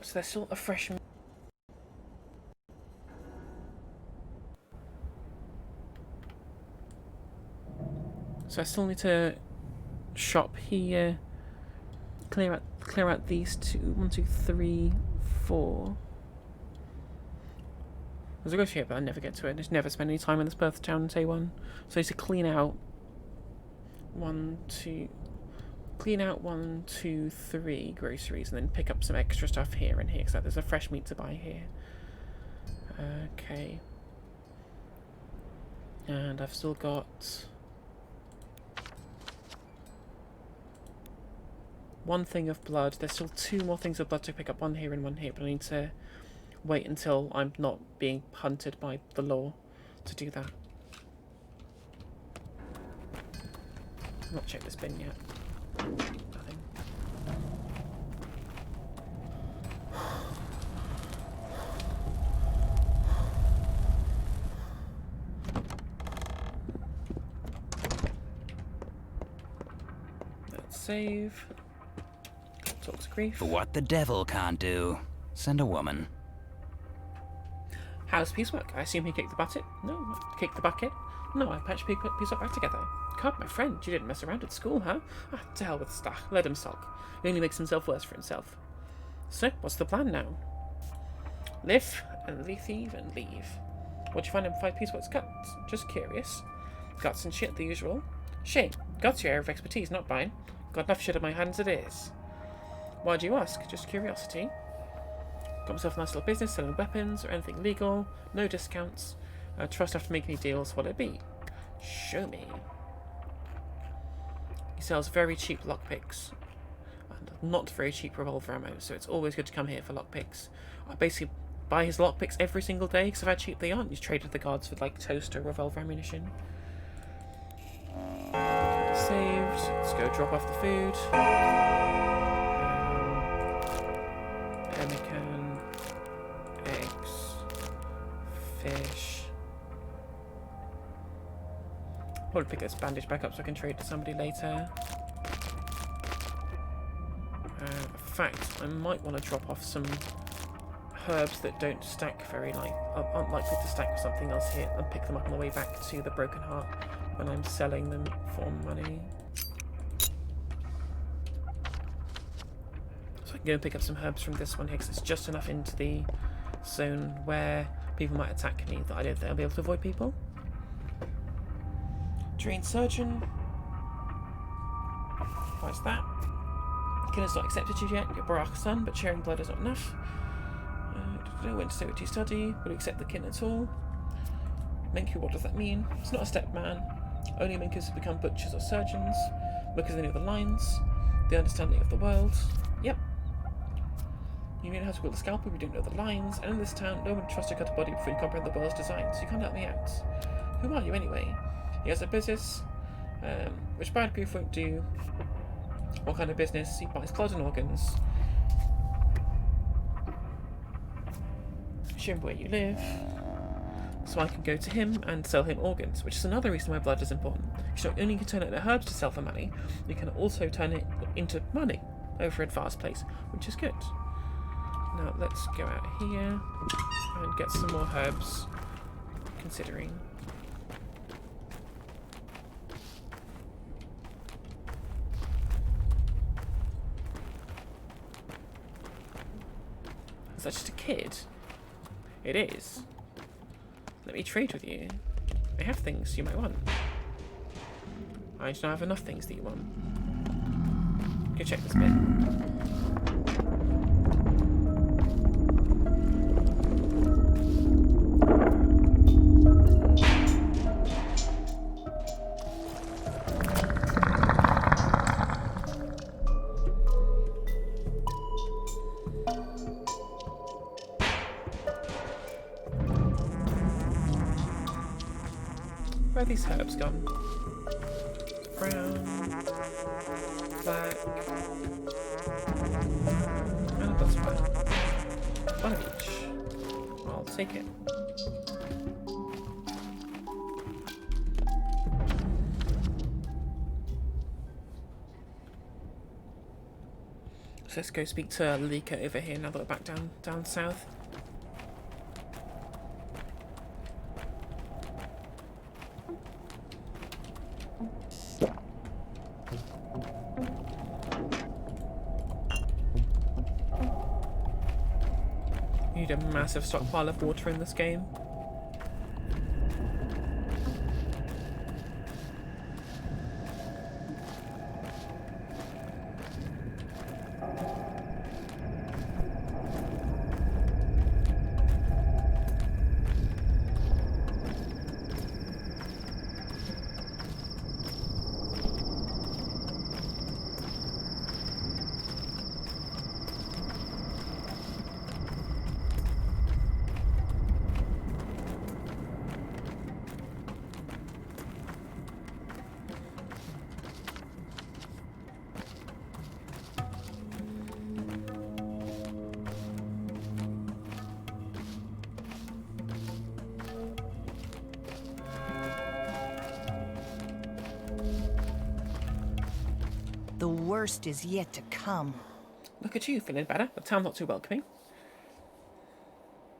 So there's still a fresh meat. So I still need to shop here. Clear out these two. 1, 2, 3, 4. There's a go here, but I never get to it. I just never spend any time in this birth town and say one. So I need to clean out 1, 2, 3 groceries, and then pick up some extra stuff here and here, because there's a fresh meat to buy here. Okay. And I've still got 1 thing of blood. There's still 2 more things of blood to pick up, 1 here and 1 here, but I need to wait until I'm not being hunted by the law to do that. I've not checked this bin yet. Nothing. Let's save. Talk to Grief. For what the devil can't do, send a woman. How's piecework? I assume he kicked the bucket? No, not kicked the bucket. No, I patched piecework back together. God, my friend, you didn't mess around at school, huh? Ah, to hell with Stach. Let him sulk. He only makes himself worse for himself. So, what's the plan now? Live and thieve and leave. What'd you find in 5 piecework's guts? Just curious. Guts and shit, the usual. Shame. Guts your area of expertise, not mine. Got enough shit on my hands as it is. Why do you ask? Just curiosity. Got myself a nice little business selling weapons or anything legal. No discounts. Trust after making any deals, what'll it be? Show me. He sells very cheap lockpicks. And not very cheap revolver ammo, so it's always good to come here for lockpicks. I basically buy his lockpicks every single day because of how cheap they are. He's traded the guards for like toast or revolver ammunition. Saved. Let's go drop off the food. Pemmican, eggs, fish. Probably pick this bandage back up so I can trade to somebody later. In fact, I might want to drop off some herbs that don't stack very aren't likely to stack with something else here, and pick them up on the way back to the Broken Heart when I'm selling them for money. So I can go and pick up some herbs from this one here, because it's just enough into the zone where people might attack me that I don't think I'll be able to avoid people. Drain Surgeon. Why's that? Killer's not accepted you yet. You're Barak's son, but sharing blood is not enough. When to say what you study? Will you accept the kin at all? Menku, what does that mean? It's not a stepman. Only Menkus have become butchers or surgeons. Because they know the lines, the understanding of the world. Yep. You know how to wield a scalpel, we don't know the lines, and in this town, no one trusts to cut a body before you comprehend the world's design, so you can't help me out. Who are you anyway? He has a business, which bad grief won't do. What kind of business? He buys blood and organs. Show him where you live, so I can go to him and sell him organs, which is another reason why blood is important. You not only can turn it into herbs to sell for money, you can also turn it into money over at Var's place, which is good. Now let's go out here and get some more herbs, considering. Is that just a kid? It is. Let me trade with you. I have things you might want. I do not have enough things that you want. Go check this bit. Where are these herbs gone? Brown, black, and a blood spot. One of each. I'll take it. So let's go speak to Lika over here now that we're back down south. You need a massive stockpile of water in this game. The worst is yet to come. Look at you, feeling better. The town's not too welcoming.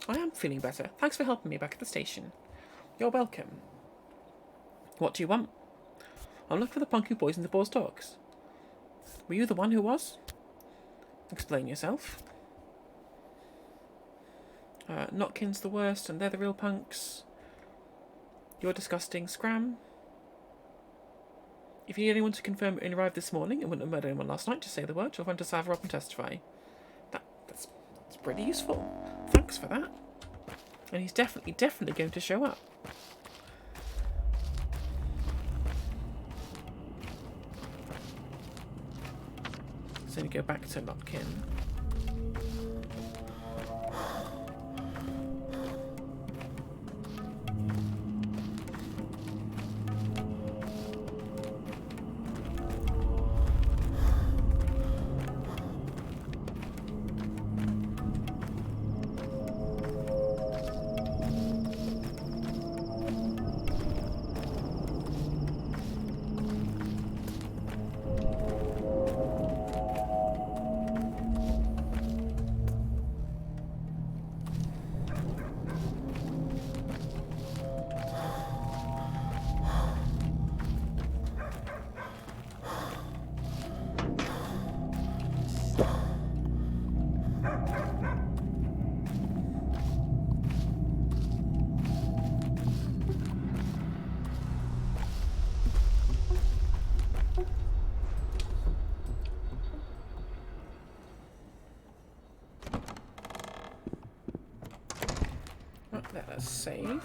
I am feeling better. Thanks for helping me back at the station. You're welcome. What do you want? I'm looking for the punk who poisoned the boar's dogs. Were you the one who was? Explain yourself. Notkin's the worst, and they're the real punks. You're disgusting. Scram. If you need anyone to confirm it arrived this morning and wouldn't have murdered anyone last night, just say the word. You'll find to Savra up and testify. That's pretty useful. Thanks for that. And he's definitely going to show up. So we go back to Lotkin. Let us save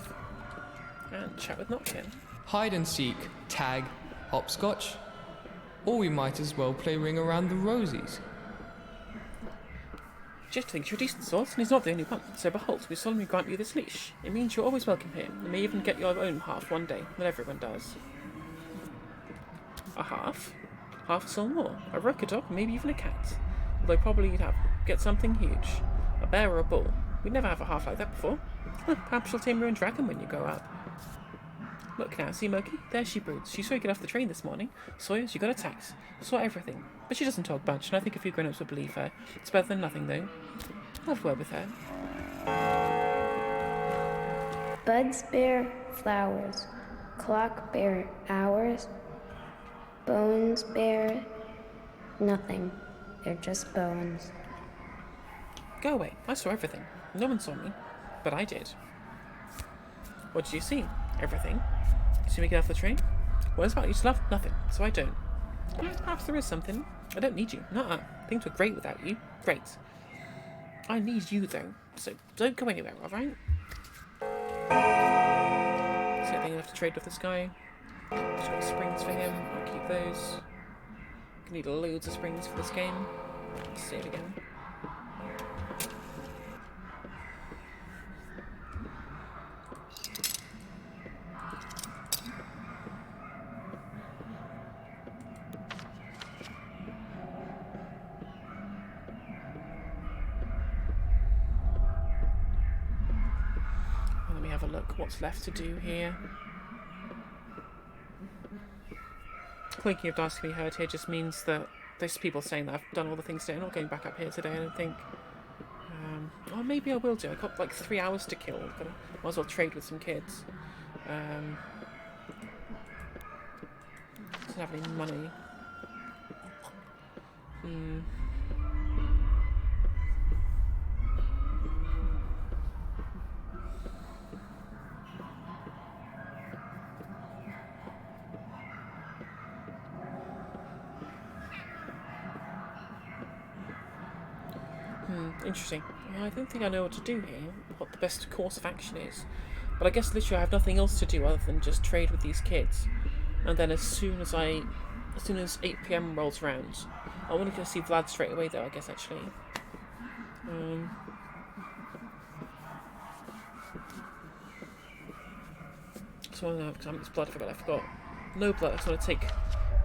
and chat with Notkin. Hide and seek, tag, hopscotch. Or we might as well play Ring Around the Rosies. Jeff thinks you're a decent sort, and he's not the only one. So behold, we solemnly grant you this leash. It means you're always welcome here, and may even get your own half one day, not everyone does. A half? Half a soul more. A rook, a dog, maybe even a cat. Although probably you'd get something huge. A bear or a bull. We'd never have a half like that before. Perhaps you'll tame your own dragon when you grow up. Look now, see Moki? There she broods. She saw you get off the train this morning. Sawyer, she got attacked. Saw everything. But she doesn't talk much, and I think a few grown-ups would believe her. It's better than nothing, though. I'll have a word with her. Buds bear flowers. Clock bear hours. Bones bear nothing. They're just bones. Go away. I saw everything. No one saw me. But I did. What did you see? Everything. Did you make it off the train? What is about you to love? Nothing. So I don't. Perhaps there is something. I don't need you. Nuh-uh. Things were great without you. Great. I need you, though. So don't go anywhere, alright? So I think I have to trade with this guy. Just got springs for him. I'll keep those. I need loads of springs for this game. Let's save again. Let me have a look what's left to do here. Clinking of dice can be heard here just means that there's people saying that I've done all the things today. I'm not going back up here today, I don't think. Or maybe I will do. I've got like 3 hours to kill. Might as well trade with some kids. Doesn't have any money. Interesting. Well, I don't think I know what to do here, what the best course of action is. But I guess literally I have nothing else to do other than just trade with these kids. And then as soon as 8 PM rolls around, I want to go see Vlad straight away though, I guess actually. So no, because I haven't used blood, I forgot. No blood, I just want to take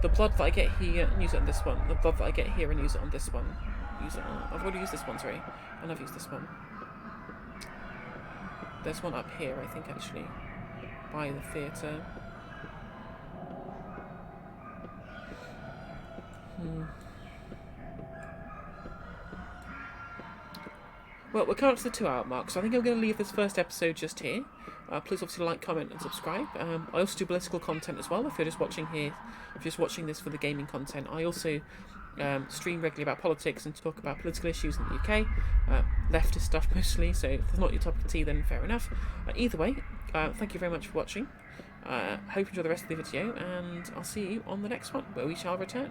the blood that I get here and use it on this one. The blood that I get here and use it on this one. I've already used this one, sorry. And I've used this one. There's one up here, I think, actually. By the theatre. Well, we're coming up to the 2-hour mark, so I think I'm going to leave this first episode just here. Please obviously like, comment and subscribe. I also do political content as well, if you're just watching here, if you're just watching this for the gaming content. I also stream regularly about politics and talk about political issues in the UK, leftist stuff mostly, so if it's not your topic of tea then fair enough. Either way, thank you very much for watching, Hope you enjoy the rest of the video, and I'll see you on the next one, where we shall return.